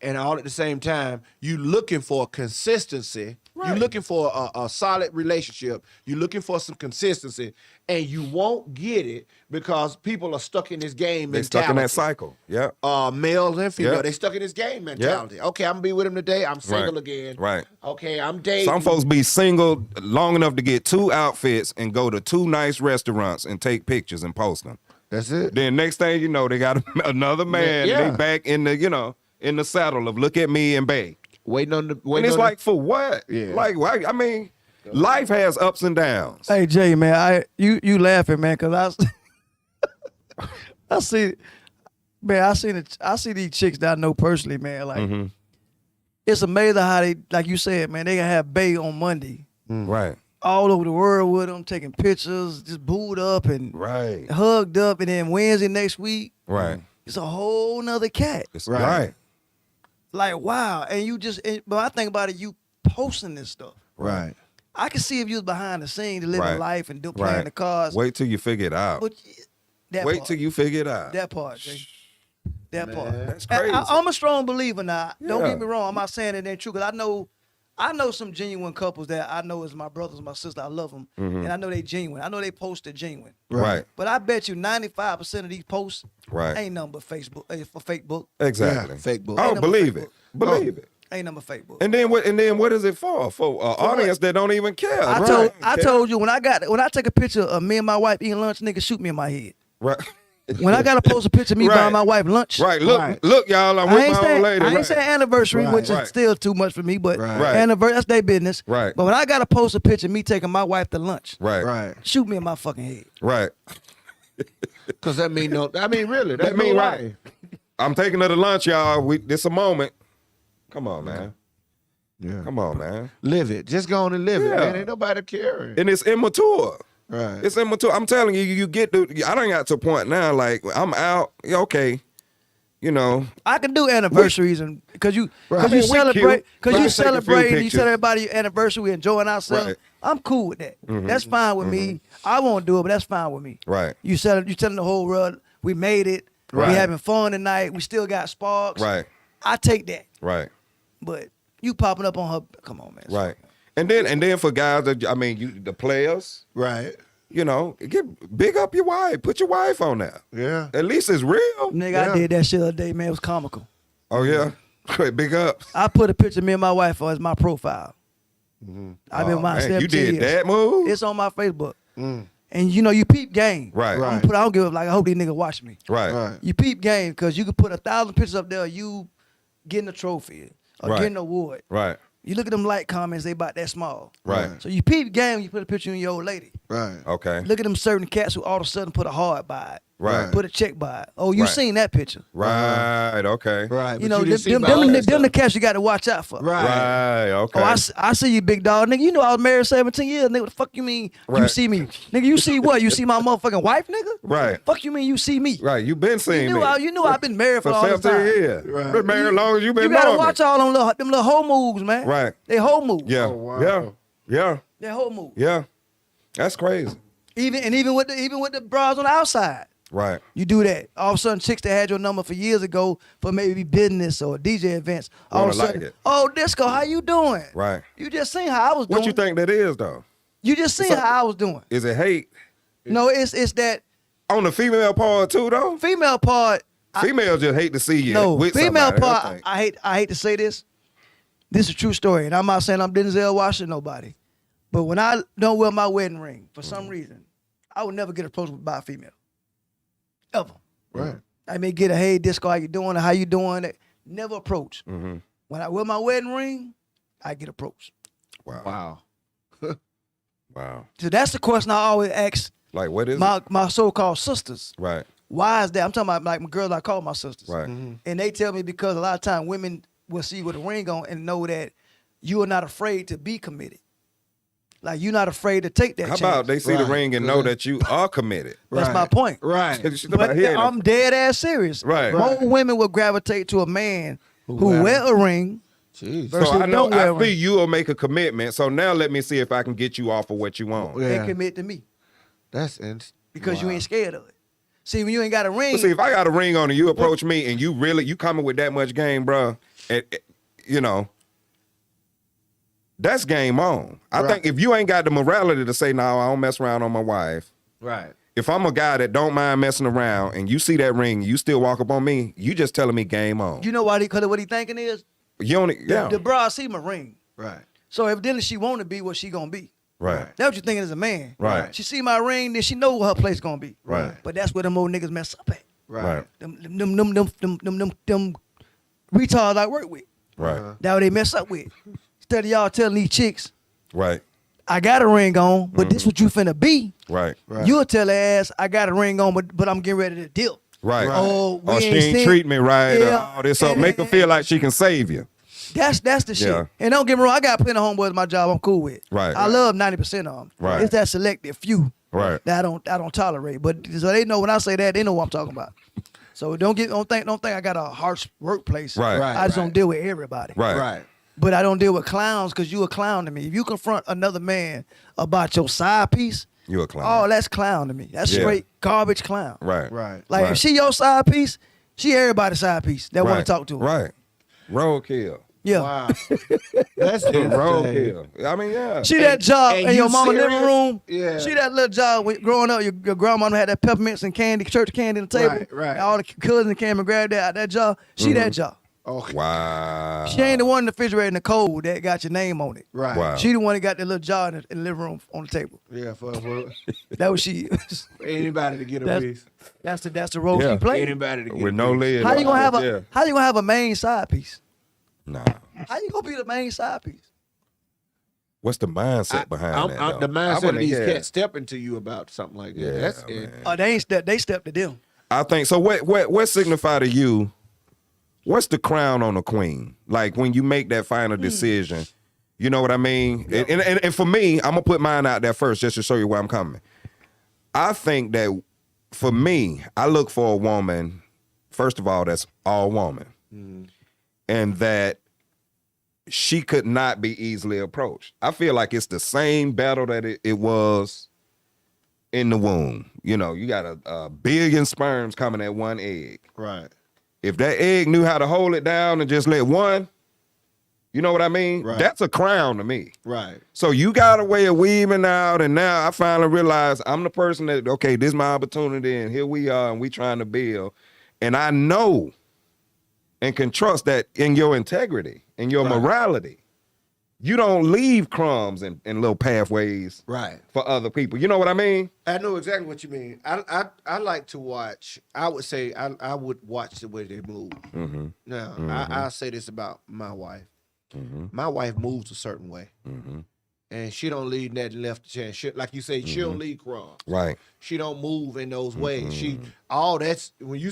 And all at the same time, you looking for consistency. Right. You're looking for a solid relationship. You're looking for some consistency, and you won't get it because people are stuck in this game They mentality. stuck in that cycle. Yeah. Males and female, Yeah. they stuck in this game mentality. Okay, I'm gonna be with him today. I'm single again. Right. Okay, I'm dating. Some folks be single long enough to get 2 outfits and go to 2 nice restaurants and take pictures and post them. That's it. Then next thing you know, they got another man. Yeah. And they back in the, you know, in the saddle of look at me and babe. Waiting on the. And Waiting it's on like, for what? Yeah. Like, why? I mean, life has ups and downs. Hey Jay, man, you laughing, man, cause I see, man, I see these chicks that I know personally, man. Like, it's amazing how they, like you said, man, they can have bae on Monday, Right. all over the world with them, taking pictures, just booed up and Right. hugged up, and then Wednesday next week, Right. it's a whole nother cat. It's Right. right. Like, wow, and you just, but I think about it, you posting this stuff. Right. I can see if you was behind the scenes, living Right. life and playing the cards. Wait till you figure it out. But that Wait part, till you figure it out. that part, Jay. That part. That's And crazy. I'm a strong believer now. Don't Yeah. get me wrong. I'm not saying it ain't true because I know some genuine couples that I know is my brothers, my sister. I love them, and I know they genuine. I know they posted genuine. Right. But I bet you 95% of these posts Right. ain't nothing but Facebook for fake book. Exactly. Yeah, fake book. Oh, Ain't nothing but believe fake it. book. Believe it. Ain't nothing but fake book. And then what is it for? For an audience that don't even care. I told you when I take a picture of me and my wife eating lunch, nigga shoot me in my head. Right. When I gotta post a picture of me Right. buying my wife lunch. Right. Look, Right. look, y'all. I'm with my old lady. I ain't Right. saying anniversary, Right. which Right. is still too much for me, but Right. anniversary, that's their business. Right. But when I gotta post a picture of me taking my wife to lunch, Right. Right. shoot me in my fucking head. Right. Because that mean no. I mean really. That no mean lie. right. I'm taking her to lunch, y'all. This a moment. Come on, man. Yeah. Come on, man. Live it. Just go on and live it, Yeah. man. Ain't nobody caring. And it's immature. Right. It's immature. I'm telling you, you get to. I done got to a point now. Like I'm out. Yeah, okay. You know. I can do anniversaries and because you Right. because I you mean, we celebrate cute. because Right. you Take a few celebrate you pictures. tell everybody your anniversary, we enjoying ourselves. Right. I'm cool with that. That's fine with me. I won't do it, but that's fine with me. Right. You telling the whole world we made it. Right. We having fun tonight. We still got sparks. Right. I take that. Right. But you popping up on her, come on, man. Right. And then for guys that the players, Right. you know, big up your wife. Put your wife on there. Yeah. At least it's real. Nigga, Yeah. I did that shit the other day, man. It was comical. Oh yeah. Big up. I put a picture of me and my wife on as my profile. I've been my Man, 17 you did years. that move? It's on my Facebook. And you know, you peep game. Right. I'm Right. put, I don't give a like. I hope these niggas watch me. Right. Right. You peep game because you could put 1,000 pictures up there. Of you getting a trophy or Right. getting an award. Right. You look at them like comments. They about that small. Right. So you peep game. You put a picture of your old lady. Right. Okay. Look at them certain cats who all of a sudden put a heart by it. Right. Put a check by it. Oh, you Right. seen that picture? Right. Okay. Right. You but know, didn't see them all that the stuff. cats you got to watch out for. Right. Right. Okay. Oh, I see you, big dog. Nigga, you know I was married 17 years. Nigga, what the fuck you mean you Right. see me? Nigga, you see what? You see my motherfucking wife, nigga? Right. Fuck you mean you see me? Right. You been seeing me. You knew I've been married for all this 17 time. years. Right. Been married as long as you been You gotta knowing me. watch all them little hoe moves, man. Right. They hoe moves. Yeah. Oh, wow. Yeah. Yeah. They hoe moves. Yeah. That's crazy. Even with the bras on the outside. Right. You do that. All of a sudden, chicks that had your number for years ago for maybe business or DJ events. All of a Wanna like sudden, it. oh, Disco, how you doing? Right. You just seen how I was doing. What you think that is though? You just seen So- how I was doing. Is it hate No, it's that on the female part too though? female part. Females just hate to see you. No, with female somebody, part. I think. I hate to say this. This is a true story, and I'm not saying I'm Denzel Washington nobody, but when I don't wear my wedding ring for some reason, I would never get approached by a female, ever. Right. I may get a hey Disco, how you doing? Or how you doing? Never approach. Mm-hmm. When I wear my wedding ring, I get approached. Wow. Wow. Wow. So that's the question I always ask Like what is it? my so-called sisters. Right. Why is that? I'm talking about like my girls I call my sisters. Right. And they tell me because a lot of time women will see you with a ring on and know that you are not afraid to be committed. Like you're not afraid to take that How chance. about they see the Right. ring and know that you are committed? That's Right. my point. Right. But I'm dead ass serious. Right. More women will gravitate to a man who wear- wear a ring Jeez. Versus So I know don't wear a I feel ring. you will make a commitment. So now let me see if I can get you off of what you want. Yeah. And commit to me because you wow. ain't scared of it. See, when you ain't got a ring, But see, if I got a ring on and you approach me and you coming with that much game, bro, you know, that's game on. I Right. think if you ain't got the morality to say, no, I don't mess around on my wife. Right. If I'm a guy that don't mind messing around and you see that ring, you still walk up on me, you just telling me game on. you know why? Because what he thinking is You don't, yeah. the bra see my ring. Right. So evidently she want to be what she gonna be. Right. That's what you thinking as a man. Right. She see my ring, then she know what her place gonna be. Right. But that's where them old niggas mess up at. Right. Them retards I work with. Right. That's what they mess up with. Instead of y'all telling these chicks, Right. I got a ring on, but this what you finna be. Right. Right. You'll tell her ass, I got a ring on, but I'm getting ready to dip. Right. Oh, we Or she ain't ain't seen- treat me right. Yeah. Or all this up. Make her feel like she can save you. That's the shit. Yeah. And don't get me wrong, I got plenty of homeboys at my job I'm cool with. Right. I love 90% of them. Right. It's that selective few Right. that I don't tolerate. But so they know when I say that, they know what I'm talking about. So don't think I got a harsh workplace. Right. Right. I just don't deal with everybody. Right. Right. But I don't deal with clowns because you a clown to me. If you confront another man about your side piece, You a clown. oh, that's clown to me. That's Yeah. straight garbage clown. Right. Right. Like Right. if she your side piece, she everybody's side piece that want Right. to talk to her. Right. Roadkill. Yeah. Wow. That's Roadkill. I mean, yeah. See that job and in your you mama serious? living room? Yeah. See that little job when growing up, your grandma had that peppermints and candy, church candy on the table. Right, right. And all the cousins came and grabbed that jar. She that jar. Okay. Wow. She ain't the one in the refrigerator in the cold that got your name on it. Right. Wow. She the one that got the little jar in the living room on the table. Yeah. For That was she. anybody to get a That's- piece. That's the role Yeah. she played. Anybody to get With a no piece. lid. How you gonna have Yeah. how you gonna have a main side piece? Nah. How you gonna be the main side piece? What's the mindset behind that? The though? I mindset of wouldn't- these yeah. cats stepping to you about something like that. Yeah, That's man. it. They ain't step. They stepped to them. I think so. What signify to you? What's the crown on a queen? Like when you make that final decision, you know what I mean? And for me, I'm gonna put mine out there first just to show you where I'm coming. I think that for me, I look for a woman, first of all, that's all woman, and that she could not be easily approached. I feel like it's the same battle that it was in the womb. You know, you got a billion sperms coming at one egg. Right. If that egg knew how to hold it down and just let one, you know what I mean? Right. That's a crown to me. Right. So you got a way of weaving out, and now I finally realize I'm the person that, okay, this is my opportunity, and here we are, and we trying to build. And I know and can trust that in your integrity, in your morality, you don't leave crumbs and little pathways Right. for other people. You know what I mean? I know exactly what you mean. I like to watch. I would say I would watch the way they move. Mm-hmm. Now I say this about my wife. Mm-hmm. My wife moves a certain way, Mm-hmm. and she don't leave nothing left to chance. She, like you say, she don't leave crumbs. Right. She don't move in those ways. She all that's when you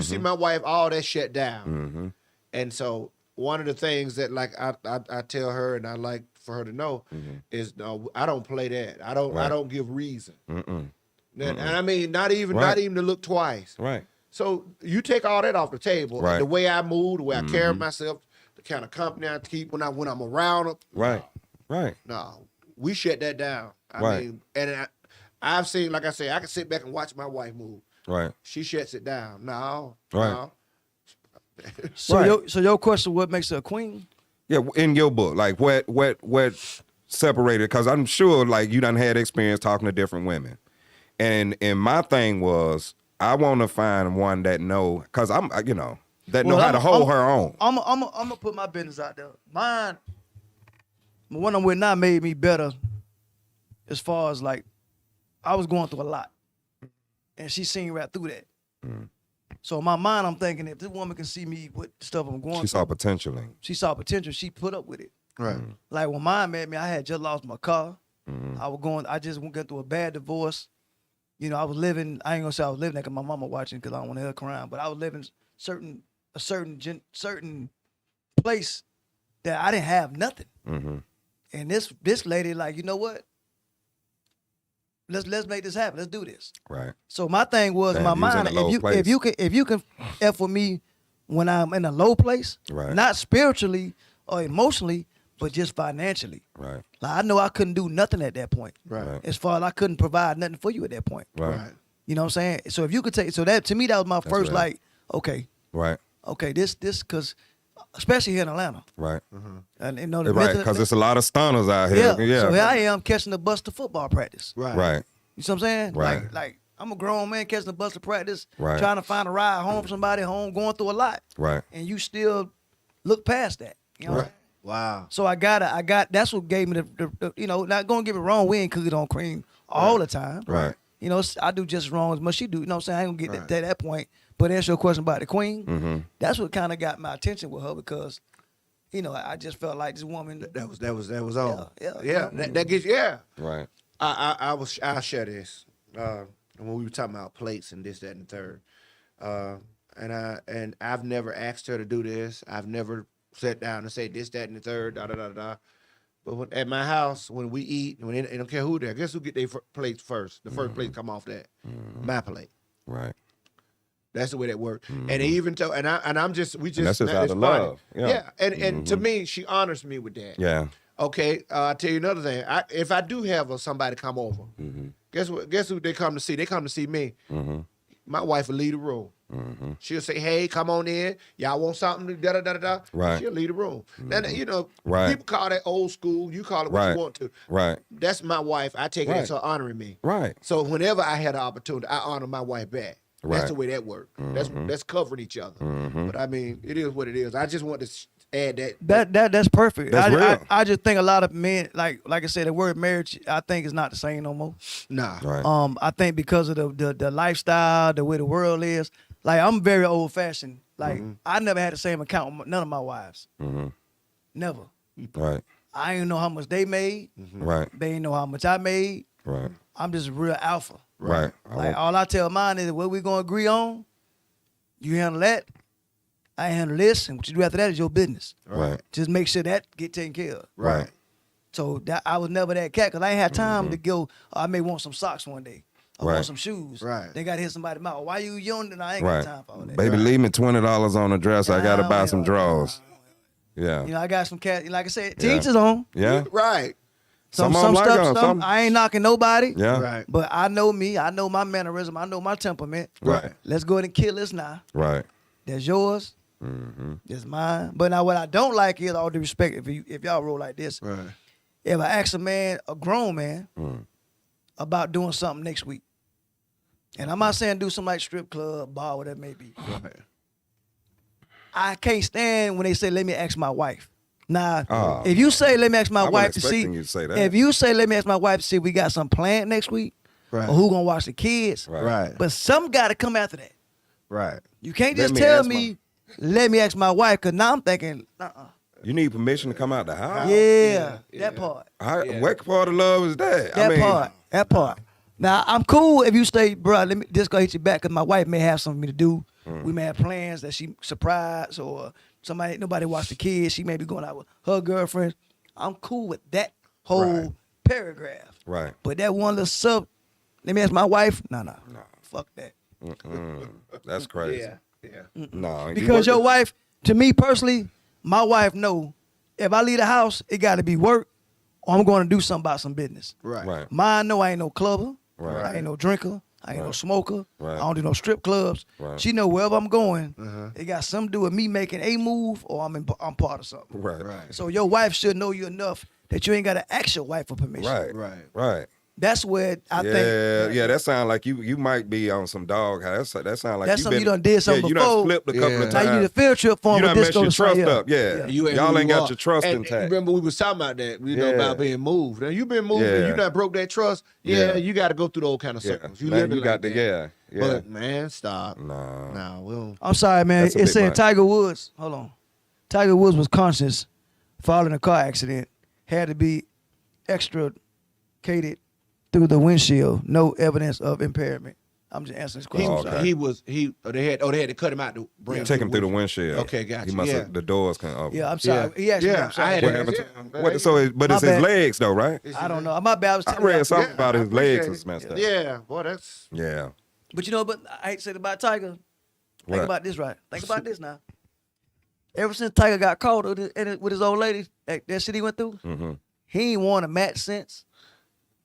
see my wife, all that shut down. Mm-hmm. And so one of the things that like I tell her and I like for her to know is no, I don't play that. I don't give reason. Mm-mm. And I mean not even to look twice. Right. So you take all that off the table. Right. The way I move, the way I carry myself, the kind of company I keep when I'm around them. Right. Right. No, we shut that down. I Right. mean, and I've seen, like I say, I can sit back and watch my wife move. Right. She shuts it down. No, Right. no. So Right. your question, what makes her a queen? Yeah, in your book, like what separated? Because I'm sure, like you done had experience talking to different women, and my thing was I want to find one that know, because I'm that know how to hold her own. I'm gonna put my business out there. Mine, the one I'm with now made me better. As far as like, I was going through a lot, and she seen right through that. So in my mind, I'm thinking if this woman can see me with the stuff I'm going She through, saw potential in. she saw potential. She put up with it. Right. Like when mine met me, I had just lost my car. I just went through a bad divorce. You know, I was living. I ain't gonna say I was living there 'cause my mama watching because I don't want to hear her crying. But I was living a certain place that I didn't have nothing. Mm-hmm. And this lady, like, you know what? Let's make this happen. Let's do this. Right. So my thing was Damn, my you was in mind. a low place. If you can f with me when I'm in a low place, Right. not spiritually, or emotionally, but just financially. Right. Like I know I couldn't do nothing at that point. Right. As far as I couldn't provide nothing for you at that point. Right. You know what I'm saying? So if you could take, so that to me that was my first real. like, okay, Right. this because especially here in Atlanta, Right. and you know the Right. Because it's a lot of stunners out here. yeah. Yeah. So here I am catching the bus to football practice. Right. Right. You see what I'm saying? Right. Like I'm a grown man catching the bus to practice, Right. trying to find a ride home from somebody home, going through a lot, Right. and you still look past that. You know. What I'm Right. saying? Wow. So I got. That's what gave me the you know. Not gonna get me wrong. We ain't cookies on cream all the time. Right. You know, I do just as wrong as much she do. You know what I'm saying? I ain't gonna get Right. to that point. But answer your question about the queen. Mm-hmm. That's what kind of got my attention with her because, you know, I just felt like this woman. That was on. Yeah. That gets Right. I'll share this. When we were talking about plates and this, that, and the third. And I've never asked her to do this. I've never sat down and say this, that, and the third, da da da da. But at my house, when we eat, when they don't care who there, guess who get their plates first? The first plate come off that, my plate. Right. That's the way that works. And they even tell, and I'm just, we just, that's just out it's of funny. love. Yeah. And to me, she honors me with that. Yeah. Okay, I'll tell you another thing. If I do have somebody come over, guess what? Guess who they come to see? They come to see me. My wife will lead the room. She'll say, "Hey, come on in. Y'all want something?" Da da da da. Right. She'll lead the room. Now, you know, Right. people call that old school. You call it what Right. you want to. Right. That's my wife. I take it Right. as her honoring me. Right. So whenever I had an opportunity, I honor my wife back. Right. That's the way that works. That's covering each other. But I mean, it is what it is. I just want to add that. That's perfect. That's real. I just think a lot of men, like I said, the word marriage, I think is not the same no more. Nah. Right. I think because of the lifestyle, the way the world is. Like I'm very old fashioned. Like I never had the same account with none of my wives. Never. Right. I ain't know how much they made. Right. They ain't know how much I made. Right. I'm just real alpha. Right. Like all I tell mine is what we gonna agree on. You handle that. I handle this, and what you do after that is your business. Right. Just make sure that get taken care of. Right. So that I was never that cat because I ain't had time to go. I may want some socks one day. I Right. want some shoes. Right. They got to hit somebody's mouth. Why you young? And I ain't Right. got time for all that. Baby, leave me $20 on the dress. I gotta buy some drawers. Yeah. You know, I got some cat. Like I said, Yeah. teachers on. Yeah. Right. Some of 'em like 'em, some- I ain't knocking nobody. Yeah. Right. But I know me. I know my mannerism. I know my temperament. Right. Let's go ahead and kill this now. Right. That's yours. That's mine. But now what I don't like is all due respect. If y'all roll like this, Right. if I ask a grown man, about doing something next week, and I'm not saying do something like strip club, bar, whatever it may be. Right. I can't stand when they say, "Let me ask my wife." Now, Oh, if you say, "Let me ask my I wasn't wife to see," expecting you to say that. if you say, "Let me ask my wife to see," we got some planned next week, Right. or who gonna watch the kids? Right. Right. But some got to come after that. Right. You can't Let just me tell ask me, "Let me ask my wife," because now I'm thinking, You need permission to come out the house? yeah, that part. What part of love is that? That part. Now I'm cool if you stay, bro. Let me just go hit you back because my wife may have something for me to do. We may have plans that she surprise or nobody watch the kids. She may be going out with her girlfriend. I'm cool with that whole paragraph. Right. But that one little sub, let me ask my wife. No. Fuck that. That's crazy. Yeah. No. Because your wife, to me personally, my wife know if I leave the house, it got to be work or I'm going to do something about some business. Right. Right. Mine know I ain't no clubber. Right. I ain't no drinker. I ain't no smoker. Right. I don't do no strip clubs. Right. She know wherever I'm going, it got something to do with me making a move or I'm part of something. Right. Right. So your wife should know you enough that you ain't got to ask your wife for permission. Right. Right. Right. That's where I think. Yeah, that sound like you might be on some dog house. That sound like That's you something been, you done did something you before. done flipped a couple of Yeah. times. Like you the field trip for You them done with messed disco your to sign trust up. up. Yeah. You ain't Y'all who ain't you got are. your trust And intact. remember we was talking about that. You know Yeah. about being moved. Now you been moved and Yeah. you done broke that trust. Yeah, Yeah. you got to go through those kind of Yeah. circles. You Now live you like got the that. yeah. But man, stop. No. No, we don't. I'm sorry, man. That's a It bit said much. Tiger Woods. Hold on. Tiger Woods was conscious following a car accident. Had to be extricated through the windshield. No evidence of impairment. I'm just answering this question. Oh, I'm okay. sorry. They had to cut him out to bring Take him through the windshield. Okay, gotcha. He must Yeah. have the doors can open. Yeah, I'm sorry. Yeah. He asked me. Yeah, I'm sorry. I had What to- happened to yeah. him? But it's My his bad. legs though, right? I don't know. My bad. I was I telling read you. something about I his legs appreciate was it. messed up. Yeah, boy, that's Yeah. But you know, but I hate to say it about Tiger. Think What? about this, right? Think about this now. Ever since Tiger got caught with his old lady, that shit he went through, he ain't won a match since.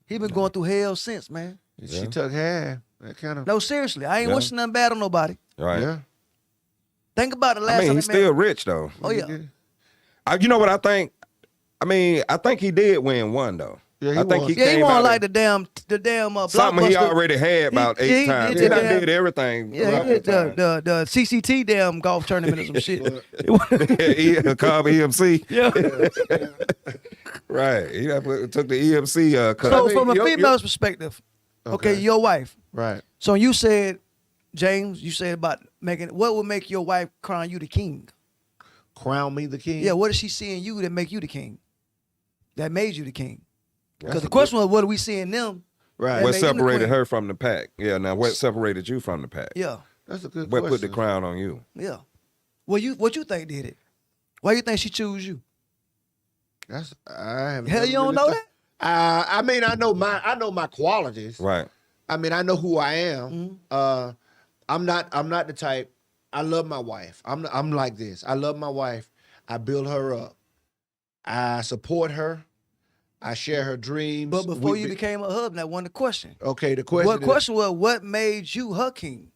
He been going through hell since, man. She took half. That kind of. No, seriously, I ain't wishing nothing bad on nobody. Right. Yeah. Think about the last time. I mean, he's still rich though. Oh yeah. You know what I think? I mean, I think he did win one though. Yeah, I think he he came won out like the damn something he Blockbuster. already had about eight times. He done did everything. Yeah, he did the CCT damn golf tournament or some shit. Called EMC. Yeah. Right. He took the EMC cut. So from a female's perspective, okay, your wife. Right. So you said, James, you said about what would make your wife crown you the king? Crown me the king? Yeah, what does she see in you that make you the king? That made you the king? Because the question was, what do we see in them? Right. What separated her from the pack? Yeah, now what separated you from the pack? Yeah. That's a good What question. put the crown on you? Yeah. What you think did it? Why you think she chose you? I Hell, you don't know that? I mean, I know my qualities. Right. I mean, I know who I am. Mm-hmm. I'm not the type. I love my wife. I'm like this. I love my wife. I build her up. I support her. I share her dreams. But before you became a husband, that wasn't the question. Okay, the question. What question was what made you her king?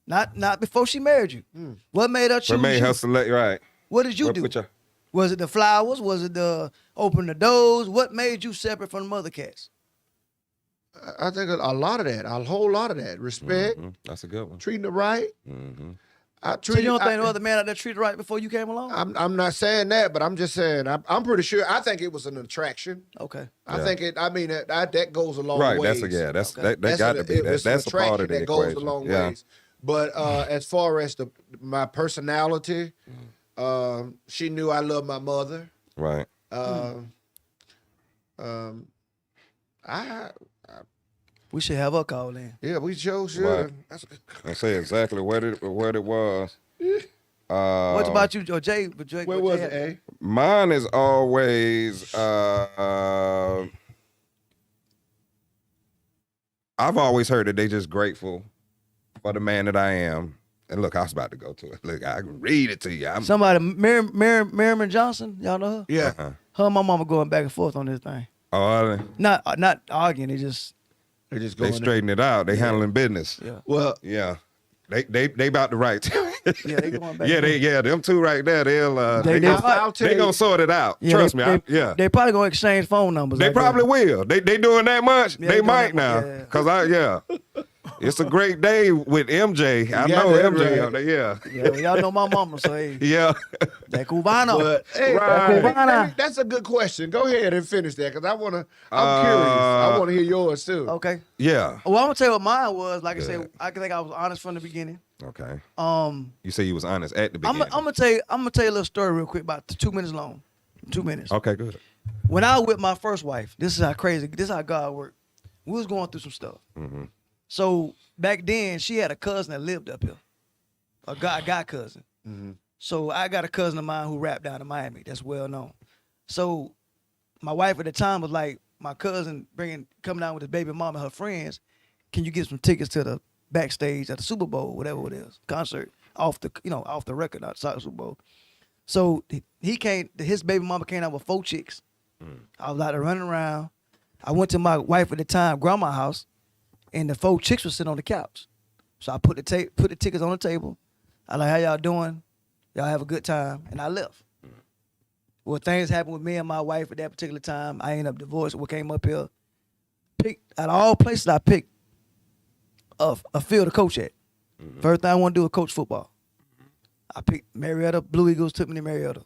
Not before she married you. What made her choose What made you? her select? Right. What did you do? Was it the flowers? Was it the open the doors? What made you separate from the other cats? I think a lot of that. A whole lot of that. Respect. That's a good one. Treating her right. So you don't think no other man out there treated her right before you came along? I'm not saying that, but I'm just saying I'm pretty sure. I think it was an attraction. Okay. I think it. I mean that goes a long Right. ways. That got to be. That's a part of the that goes equation. a long ways. But as far as my personality, she knew I loved my mother. Right. We should have her call in. Yeah, we sure should. Right. I say exactly what it was. What about you, or Jay? Where was it, A? Mine is always. I've always heard that they just grateful for the man that I am. And look, I was about to go to it. Look, I can read it to you. Somebody, Merriman Johnson, y'all know her? Yeah. Her and my mama going back and forth on this thing. Oh, are they? Not arguing. They just They straighten it out. They handling business. Yeah. Well, yeah. They about to right. Yeah, they going back. Them two right there. They gonna sort it out. Yeah, Trust me. They probably gonna exchange phone numbers. They probably will. They doing that much. Yeah, they might that now. much, Cause it's a great day with MJ. I know MJ. Right. Yeah, y'all know my mama, so hey. Yeah. That Cubano. But, hey, right. That's a good question. Go ahead and finish that, because I'm curious. I want to hear yours too. Okay. Yeah. Well, I'm gonna tell you what mine was. Like I said, I think I was honest from the beginning. Okay. You say you was honest at the beginning. I'm gonna tell you a little story real quick, about 2 minutes long. 2 minutes. Okay, good. When I was with my first wife, this is how God worked. We was going through some stuff. So back then, she had a cousin that lived up here, a guy cousin. So I got a cousin of mine who rapped down in Miami. That's well known. So my wife at the time was like, my cousin coming down with his baby mama and her friends. Can you get some tickets to the backstage at the Super Bowl, whatever it is, concert off the record, outside the Super Bowl? So he came. His baby mama came out with 4 chicks. I was out there running around. I went to my wife at the time, grandma's house, and the 4 chicks were sitting on the couch. So I put the tickets on the table. I like, how y'all doing? Y'all have a good time, and I left. Well, things happened with me and my wife at that particular time. I ended up divorced. We came up here. Out of all places, I picked a field to coach at. First thing I want to do is coach football. I picked Marietta. Blue Eagles took me to Marietta.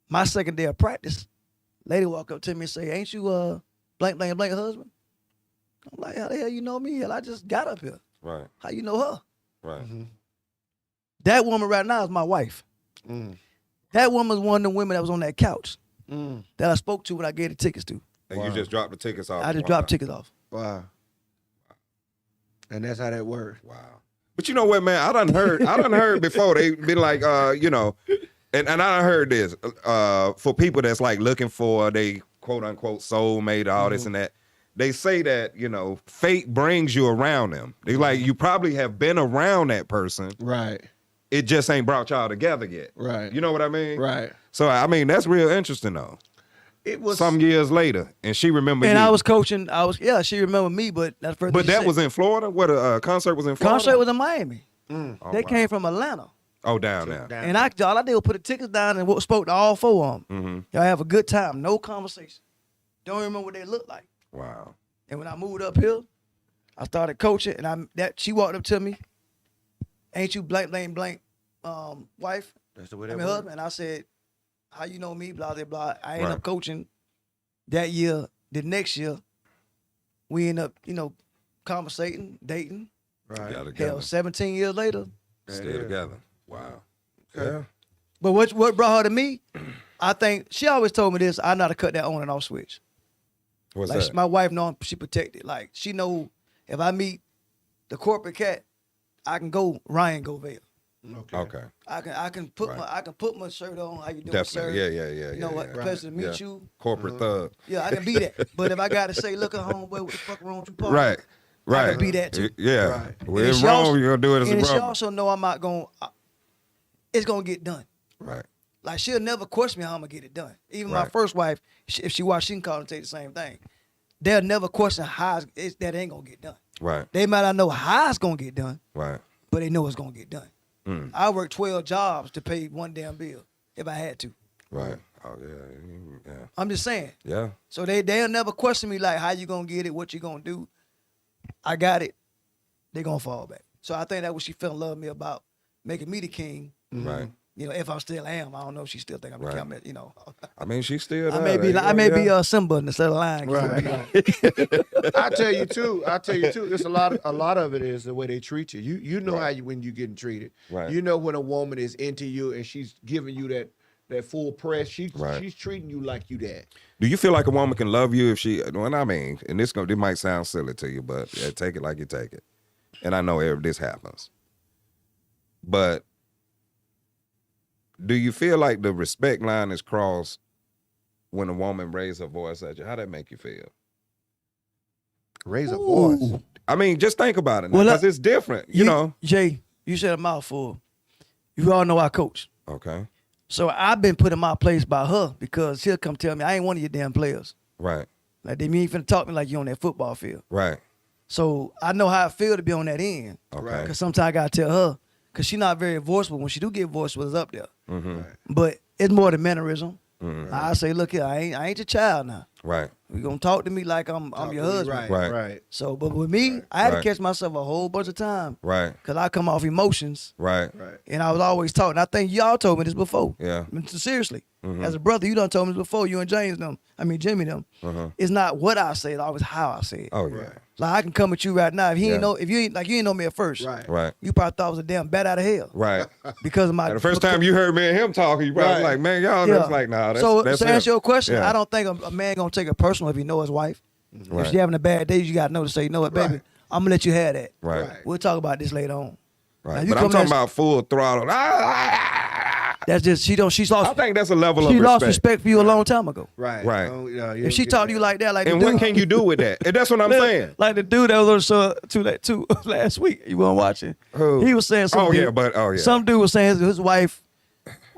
My second day of practice, lady walked up to me and say, "Ain't you blank husband?" I'm like, "How the hell you know me? Hell, I just got up here. Right. How you know her?" Right. That woman right now is my wife. That woman's one of the women that was on that couch that I spoke to when I gave the tickets to. And you just dropped the tickets off. I just dropped tickets off. Wow. And that's how that worked. Wow. But you know what, man? I done heard before they been like, and I done heard this for people that's like looking for they quote unquote soulmate, all this and that. They say that, fate brings you around them. They like, you probably have been around that person. Right. It just ain't brought y'all together yet. Right. You know what I mean? Right. So I mean, that's real interesting though. It was Some years later, and she remembered And you. I was coaching. She remembered me, but that's the first. But thing she that said. was in Florida. What a concert was in Florida. Concert was in Miami. Oh, They wow. came from Atlanta. Oh, down there. down. And all I did was put the tickets down and spoke to all four of them. Mm-hmm. Y'all have a good time, no conversation. Don't remember what they looked like. Wow. And when I moved up here, I started coaching, and she walked up to me. Ain't you blank wife? That's the way I that mean was. husband. And I said, how you know me? Blah blah blah. I ended Right. up coaching that year. The next year, we end up conversating, dating. Right. Got together. Hell, 17 years later. Stay together. Wow. Okay. Yeah. But what brought her to me? I think she always told me this. I know how to cut that on and off switch. What's Like that? my wife know she protected. Like she know if I meet the corporate cat, I can go Ryan Govale. Okay. I can put my shirt on. How you doing, sir? Definitely. Yeah. You know what? Yeah. Pleasure to meet Yeah. you. Corporate thug. Yeah, I can be that. But if I got to say, look at homeboy, what the fuck wrong with you, Paul? Right. I Right. can be that too. Yeah. Right. Well, And it's she wrong. also- You're gonna do it as And a she brother. also know I'm not going. It's gonna get done. Right. Like she'll never question me how I'm gonna get it done. Even my Right. first wife, if she watch, she can call and say the same thing. They'll never question how that ain't gonna get done. Right. They might not know how it's gonna get done, Right. but they know it's gonna get done. Mm. I worked 12 jobs to pay one damn bill if I had to. Right. Oh yeah. Yeah. I'm just saying. Yeah. So they'll never question me like how you gonna get it, what you gonna do. I got it. They gonna fall back. So I think that's what she fell in love with me about, making me the king. Right. You know, if I still am, I don't know if she still think I'm the Right. king. You know, I mean, she's still there. I may be a Simba instead of Lion. Right. I tell you too. It's a lot of it is the way they treat you. You know how when you getting treated. Right. You know when a woman is into you and she's giving you that full press. She's treating you like you that. Do you feel like a woman can love you if she? Well, I mean, and this might sound silly to you, but take it like you take it. And I know this happens. But do you feel like the respect line is crossed when a woman raises her voice at you? How that make you feel? Raise a voice. I mean, just think about it, Well, because it's different, you know. Jay, you said a mouthful. You all know I coach. Okay. So I've been put in my place by her because she'll come tell me I ain't one of your damn players. Right. Like they ain't finna talk to me like you on that football field. Right. So I know how I feel to be on that end. Okay. Because sometimes I gotta tell her, because she not very voiceful. When she do get voiceful, it's up there. Mm-hmm. But it's more the mannerism. Mm-hmm. I say, look here, I ain't your child now. Right. You gonna talk to me like I'm your husband. Right. So, but with me, I had to Right. catch myself a whole bunch of time. Right. Because I come off emotions. Right. Right. And I was always talking. I think y'all told me this before. Yeah. I mean, seriously. Mhm. As a brother, you done told me this before. You and Jimmy them. Uh-huh. It's not what I say, it's always how I say it. Oh yeah. Like I can come at you right now. If you Yeah. ain't know me at first. Right. Right. You probably thought I was a damn bat out of hell. Right. Because of my And the first time you heard me and him talking, you probably was Right. like, man, y'all Yeah. that's like, nah, that's so that's to answer him. your question, Yeah. I don't think a man gonna take it personal if he know his wife. Right. If she having a bad day, you gotta know to say, you know what, baby, Right. I'm gonna let you have that. Right. Right. We'll talk about this later on. Now, Right. you But I'm come talking at- about full throttle. That's just she's I lost. think that's a level She of lost respect. respect for you a long time ago. Right. Right. Oh, yeah, If she talked to you like that, like And the what dude, can you do with that? And that's what I'm saying. like the dude that was on the show last week, you weren't watching. Who? He was saying something. Yeah. Some dude was saying his wife,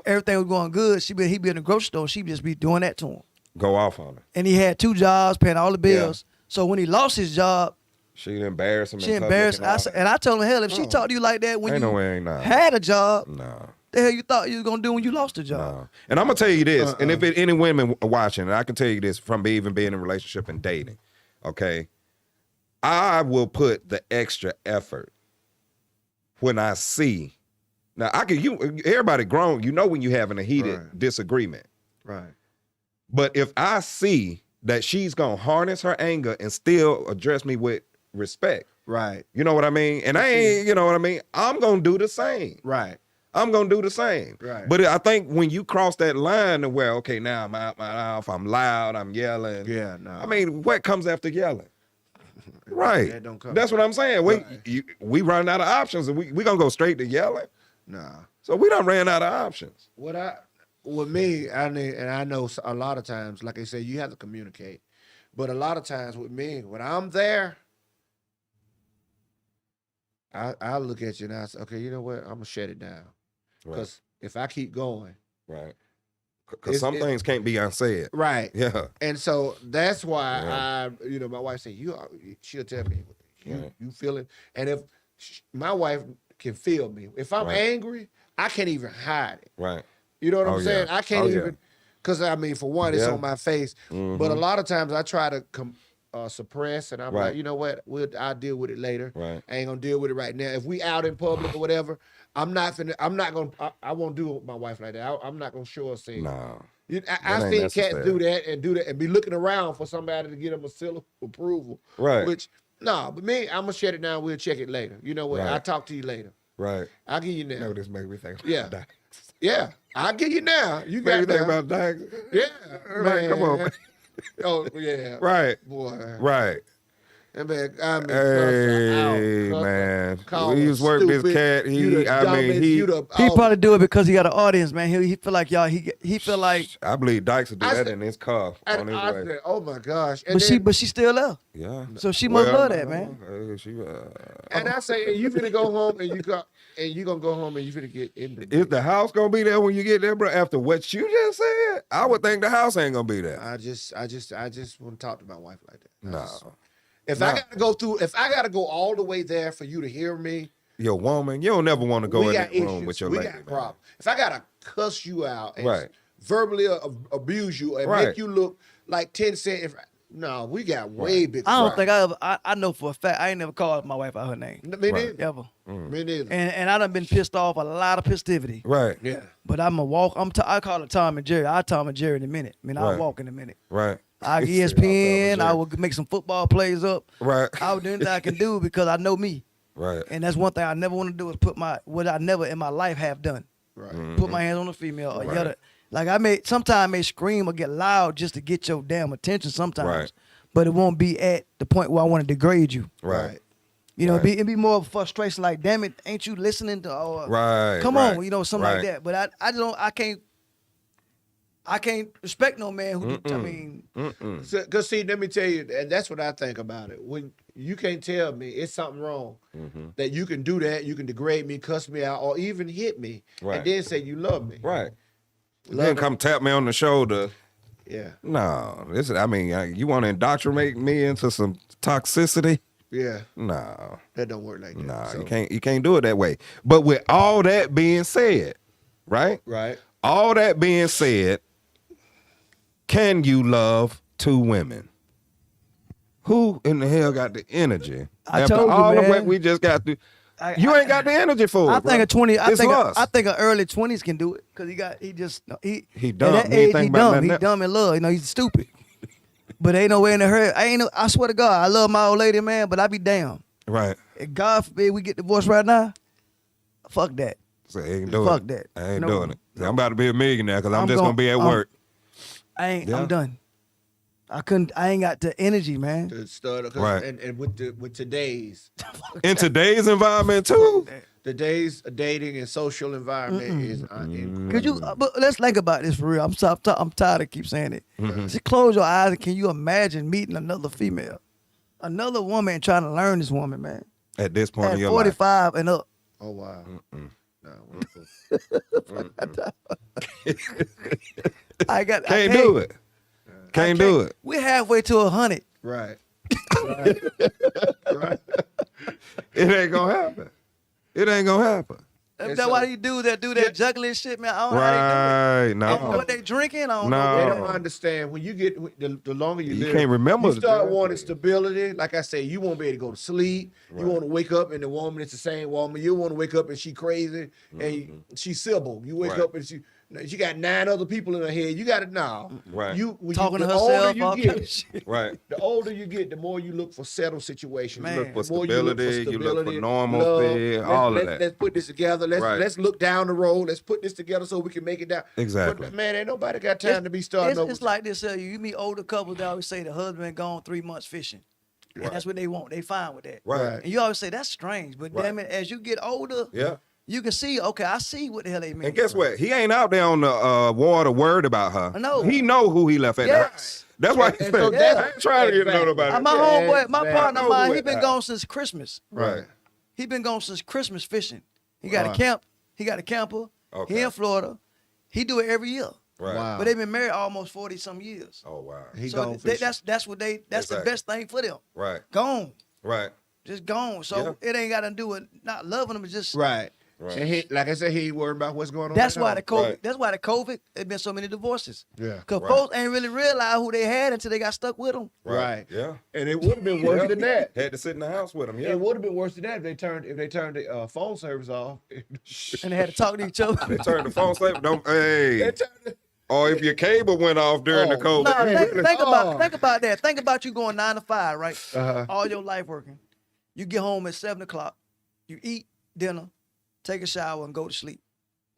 everything was going good. He be in the grocery store. She just be doing that to him. Go off on her. And he had 2 jobs, paying all the bills. So when he lost his job, She embarrassed him. she in public embarrassed. and all And I told him, hell, if she Oh. talked to you like that when Ain't you no way, ain't nah. had a job, No. the hell you thought you was gonna do when you lost a job? No. And I'm gonna tell you this, and if any women watching, and I can tell you this from even being in a relationship and dating, okay, I will put the extra effort when I see. Now everybody grown, you know when you having a heated Right. disagreement. Right. But if I see that she's gonna harness her anger and still address me with respect, Right. you know what I mean? And I ain't, you know what I mean? I'm gonna do the same. Right. I'm gonna do the same. Right. But I think when you cross that line to where, okay, now I'm out my mouth, I'm loud, I'm yelling. Yeah. No. I mean, what comes after yelling? Right. That don't come. That's what I'm saying. We run out of options, and we gonna go straight to yelling. Nah. So we done ran out of options. With me, I know a lot of times, like I said, you have to communicate. But a lot of times with me, when I'm there, I look at you and I say, okay, you know what? I'm gonna shut it down. because if I keep going, right. Because some things can't be unsaid. Right. Yeah. And so that's why my wife said, she'll tell me, you feel it. And if my wife can feel me, if I'm angry, I can't even hide it. Right. You know what I'm saying? I can't even, because for one, it's on my face. Mm-hmm. But a lot of times I try to suppress, and I'm like, you know what? I'll deal with it later. Right. I ain't gonna deal with it right now. If we out in public or whatever, I won't do it with my wife like that. I'm not gonna show her thing. No. I seen cats do that and be looking around for somebody to get them a seal of approval. Right. Which, but me, I'm gonna shut it down. We'll check it later. You know what? I'll talk to you later. Right. I'll give you now. No, this makes me think about Yeah. that. Yeah, I'll give you now. You got Make me think about that. Yeah, Like, come on, man. Oh yeah. Right. Boy. Right. And man, Hey, man. We just work this cat. He probably do it because he got an audience, man. He feel like y'all. He feel like. I believe Dykes will do that in his car on his way. Said, oh my gosh! And but she still there. Yeah. So she must love that, man. And I say, you finna go home and you gonna go home and you finna get in the. Is the house gonna be there when you get there, bro? After what you just said, I would think the house ain't gonna be there. I just want to talk to my wife like that. No. If I gotta go all the way there for you to hear me, your woman, you don't never want to go in that room with your lady. We got problems. If I gotta cuss you out and right. verbally abuse you and make you look like 10 cents, no, we got way big. I don't think I know for a fact I ain't never called my wife out her name. Me neither. Ever. Me neither. And I done been pissed off a lot of festivity. Right. Yeah. But I'm a walk. I call it Tom and Jerry. I'll Tom and Jerry in a minute. I mean, I'll walk in a minute. Right. I ESPN. I will make some football plays up. Right. I will do anything I can do because I know me. Right. And that's one thing I never want to do is put what I never in my life have done. Right. Put my hands on a female or yell at. Like sometimes I may scream or get loud just to get your damn attention sometimes. Right. But it won't be at the point where I want to degrade you. Right. You know, it'd be more of a frustration like, damn it, ain't you listening to right. Come on, something like that. But I can't respect no man who I mean. Because see, let me tell you, and that's what I think about it. When you can't tell me it's something wrong, that you can do that, you can degrade me, cuss me out, or even hit me, and then say you love me. Right. Then come tap me on the shoulder. Yeah. No, you want to indoctrinate me into some toxicity? Yeah. No. That don't work like that. No, So. you can't do it that way. But with all that being said, right? Right. All that being said, can you love two women? Who in the hell got the energy? After all the way we just got through. You ain't got the energy for it. I think a 20. I lust. think an early 20s can do it because he dumb. At that age, he dumb. He dumb in love. He's stupid. But ain't no way in the hurry. I swear to God, I love my old lady, man. But I be damn. Right. If God forbid we get divorced right now. Fuck that. So I ain't doing Fuck it. that. I ain't doing it. I'm about to be a millionaire because I'm just gonna be at work. I'm done. I ain't got the energy, man. To start, right. And with today's in today's environment too. Today's dating and social environment is Could you? But let's think about this for real. I'm tired of keep saying it. Just close your eyes and can you imagine meeting another female, another woman, trying to learn this woman, man? At this point in your 45 and up. Oh wow. I can't do it. Can't do it. We're halfway to 100. Right. Right. It ain't gonna happen. It ain't gonna happen. That's why you do that juggling shit, man. I don't know right. how they do it. No. What they drinking? I don't No. know. They don't understand when you get the longer you live. Can't remember. You start wanting stability. Like I say, you won't be able to go to sleep. Right. You want to wake up and the woman is the same woman. You want to wake up and she crazy and she's civil. You wake up and she got 9 other people in her head. You got to know. Right. Talking to herself. Right. The older you get, the more you look for settled situations. Man. You look for stability. You look for normalcy. All of that. Let's put this together. Let's look down the road. Let's put this together so we can make it down. Exactly. But man, ain't nobody got time to be starting over. It's like this. You meet older couples that always say the husband gone 3 months fishing. Right. And that's what they want. They fine with that. Right. And you always say that's strange, but damn it, as you get older, you can see. Okay, I see what the hell they mean. And guess what? He ain't out there on the water worried about her. I know. He know who he left at the house. That's why he's so I ain't trying to get to know nobody. My homeboy, my partner of mine, he been gone since Christmas. Right. He been gone since Christmas fishing. He got a camp. He got a camper. Okay. He in Florida. He do it every year. Right. Wow. But they've been married almost 40-some years. Oh wow. He So gone they, fishing. that's what they that's the Exactly. best thing for them. Right. Gone. Right. Just gone. So it ain't got to do with not loving them. It's just Right. Right. And he, like I said, he ain't worried about what's going on. that's at why home. the COVID. Right. That's why the COVID. There's been so many divorces. Yeah. Cause Right. folks ain't really realize who they had until they got stuck with them. Right. Yeah. And it would have been worse than that. Had to sit in the house with him. Yeah. It would have been worse than that if they turned the phone service off. And they had to talk to each other. They turned the phone slave. Don't. Hey. They turned the- Or if your cable went off during the Oh, COVID. Nah, you think, really- think about Oh. think about that. Think about you going 9 to 5, right? Uh-huh. All your life working. You get home at 7 o'clock. You eat dinner, take a shower, and go to sleep.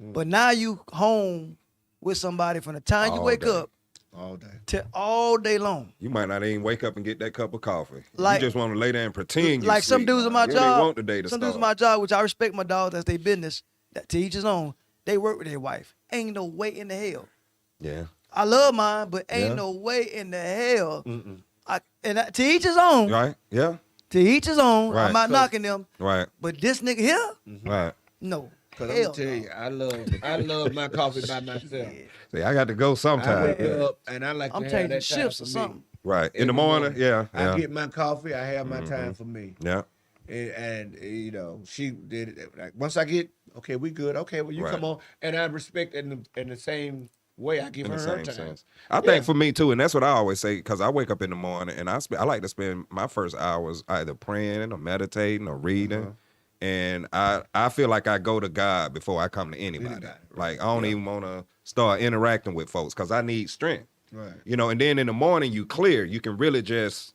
But now you home with somebody from the time you All wake day. up All day. to all day long. You might not even wake up and get that cup of coffee. Like- you just want to lay there and pretend you Like some sleep. dudes at my You really job, want the day to some start. dudes at my job, which I respect my dogs, that's their business. That to each his own. They work with their wife. Ain't no way in the hell. Yeah. I love mine, but ain't Yeah. no way in the hell. To each his own. Right. Yeah. To each his own. Right. I'm not knocking them, Right. but this nigga here, Right. no. Cause I'm Hell gonna tell no. you, I love my coffee by myself. See, I got to go I sometime. wake Yeah. up and I like I'm to have changing that time shifts for or me. something. Right. In Every the morning. morning. Yeah. I Yeah. get my coffee. I have my time for me. Yeah. And you know, she did it. Like, once I get okay, we good. Okay, well you Right. come on, and I respect in the same way I give In her the her same time. sense. I think for me too, and that's what I always say, because I wake up in the morning and I like to spend my first hours either praying or meditating or reading. And I feel like I go to God before I come to anybody. Anybody, right. Like I don't even want to start interacting with folks because I need strength. Right. You know, and then in the morning you clear, you can really just,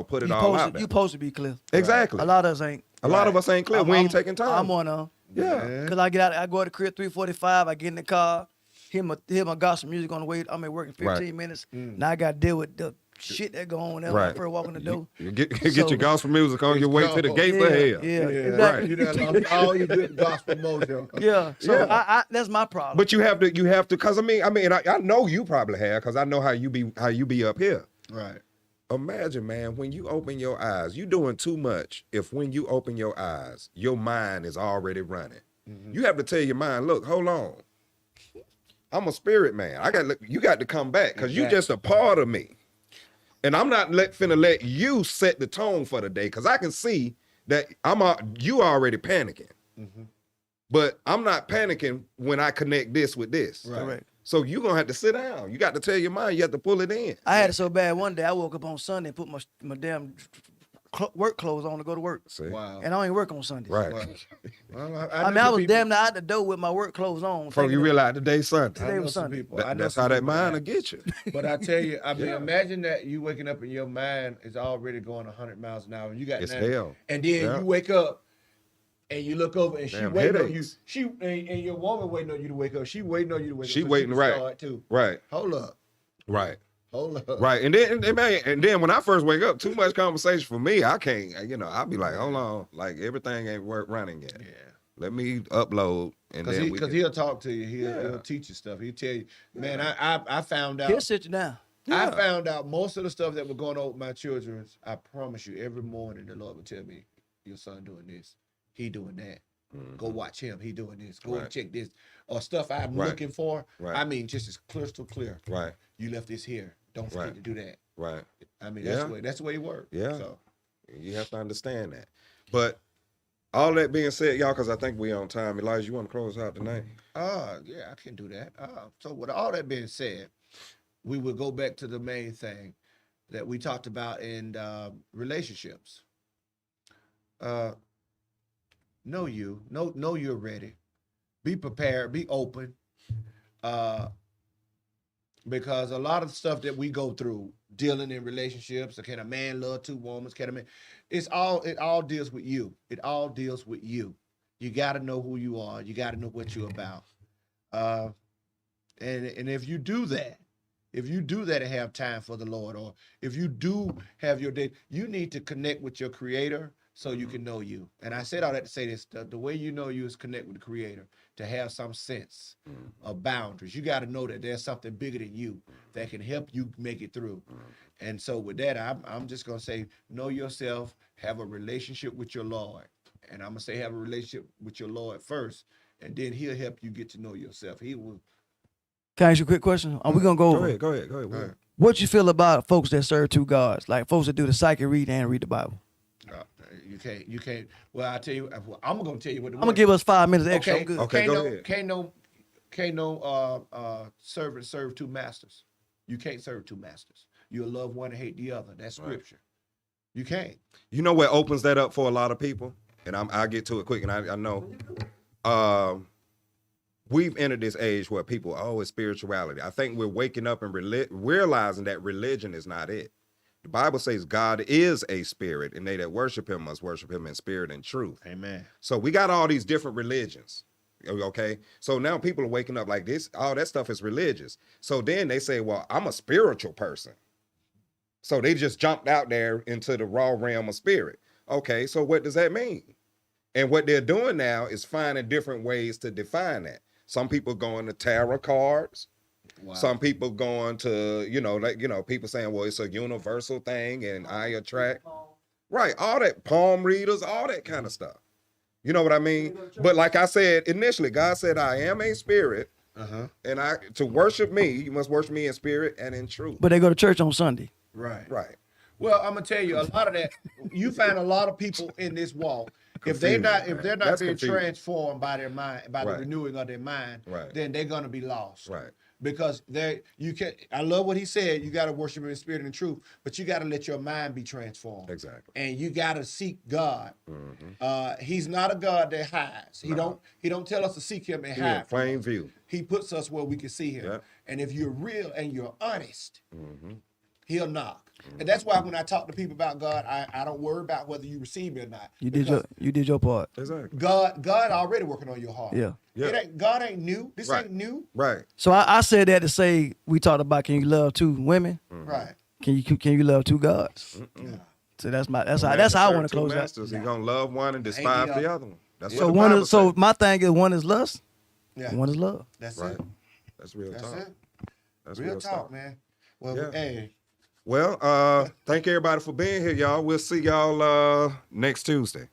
put it all out there. You supposed to be clear. Exactly. A lot of us ain't. A lot of us ain't clear. We ain't taking time. I'm on Yeah. Cause I get out, I go to the crib 3:45. I get in the car, hear my gospel music on the way. I'm at work in 15 minutes. Now I got to deal with the shit that go on there when I Right. first walk in the door. You get So- your gospel music on your way to the go. gates of Yeah, hell. yeah, Yeah, exactly. You done lost all your good gospel mojo. Yeah, so Yeah. I that's my problem. But you have to, cause I know you probably have, cause I know how you be up here. Right. Imagine, man, when you open your eyes, you doing too much. If when you open your eyes, your mind is already running. You have to tell your mind, look, hold on. I'm a spirit man. You got to come back because you just a part of me. And I'm not finna let you set the tone for the day because I can see that you already panicking. But I'm not panicking when I connect this with this. Right. Correct. So you're going to have to sit down. You got to tell your mind, you have to pull it in. I had it so bad one day. I woke up on Sunday and put my damn work clothes on to go to work, See? Wow. and I don't even work on Sundays. Right. Well, I mean, I was damn near out the door with my work clothes on. Before you thinking realize today's Sunday. Today was Sunday. That's how that mind will get you. But I tell you, I mean, imagine that you waking up and your mind is already going 100 miles an hour. And you got It's 90, hell. and then Yeah. you wake up and you look over and she Damn waiting on you. headaches. She and your woman waiting on you to wake up. She waiting on you to wake She up. so waiting, can right. start too. Right. Hold up. Right. Hold up. Right. And then when I first wake up, too much conversation for me, I can't, I'll be like, hold on, like everything ain't running yet. Yeah. Let me upload and then Because he'll talk to you. He'll teach you stuff. He'll tell you, man, I found out. He'll sit you down. I found out most of the stuff that was going on with my children. I promise you, every morning the Lord would tell me, your son doing this, he doing that. Go watch him. He doing this. Go and check this. Or stuff I'm looking for. Right. I mean, just as crystal clear. Right. You left this here. Don't forget to do that. Right. I mean, Yeah. that's the way it works. Yeah. So, You have to understand that. But all that being said, y'all, because I think we on time. Elijah, you want to close out tonight? yeah, I can do that. So with all that being said, we will go back to the main thing that we talked about in relationships. Know you're ready. Be prepared. Be open. Because a lot of stuff that we go through dealing in relationships, can a man love two women? Can a man? It all deals with you. It all deals with you. You got to know who you are. You got to know what you're about. And if you do that, and have time for the Lord, or if you do have your day, you need to connect with your Creator so you can know you. And I said all that to say this: the way you know you is connect with the Creator, to have some sense of boundaries. You got to know that there's something bigger than you that can help you make it through. And so with that, I'm just gonna say, know yourself, have a relationship with your Lord. And I'm gonna say have a relationship with your Lord first, and then he'll help you get to know yourself. He will. Can I ask you a quick question? Are we gonna go? Go ahead. Right. What you feel about folks that serve two gods, like folks that do the psychic read and read the Bible? You can't. Well, I tell you, I'm gonna tell you what. I'm gonna give us 5 minutes extra. Okay, I'm good. Okay, go ahead. Can't no servant serve two masters. You can't serve two masters. You'll love one and hate the other. That's scripture. You can't. You know what opens that up for a lot of people? And I'll get to it quick, and I know. We've entered this age where people, it's spirituality. I think we're waking up and realizing that religion is not it. The Bible says God is a spirit, and they that worship him must worship him in spirit and truth. Amen. So we got all these different religions. Okay. So now people are waking up like this. All that stuff is religious. So then they say, well, I'm a spiritual person. So they just jumped out there into the raw realm of spirit. Okay. So what does that mean? And what they're doing now is finding different ways to define that. Some people going to tarot cards. Wow. Some people going to, people saying, well, it's a universal thing and I attract. Right. All that, palm readers, all that kind of stuff. You know what I mean? But like I said, initially, God said, I am a spirit. And to worship me, you must worship me in spirit and in truth. But they go to church on Sunday. Right. Right. Well, I'm gonna tell you, a lot of that, you find a lot of people in this walk. If they're not That's being confusing. transformed by their mind, by the Right. renewing of their mind, Right. then they're gonna be lost. Right. Because I love what he said, you gotta worship him in spirit and truth, but you gotta let your mind be transformed. Exactly. And you gotta seek God. He's not a God that hides. He don't tell us to seek him and In hide. from plain us. view. He puts us where we can see him. Yeah. And if you're real and you're honest, he'll knock. And that's why when I talk to people about God, I don't worry about whether you receive me or not. You did your part. Exactly. God already working on your heart. Yeah. God ain't new. This Right. ain't new. Right. So I said that to say we talked about can you love two women? Right. Can you love two gods? So that's how I want to close that. He's gonna love one and despise the other one. That's So what the Bible says. my thing is one is lust, Yeah. one is love. That's Right. it. That's real That's talk. it. That's Real stuff. talk, man. Well, Yeah. hey. Well, thank everybody for being here, y'all. We'll see y'all next Tuesday.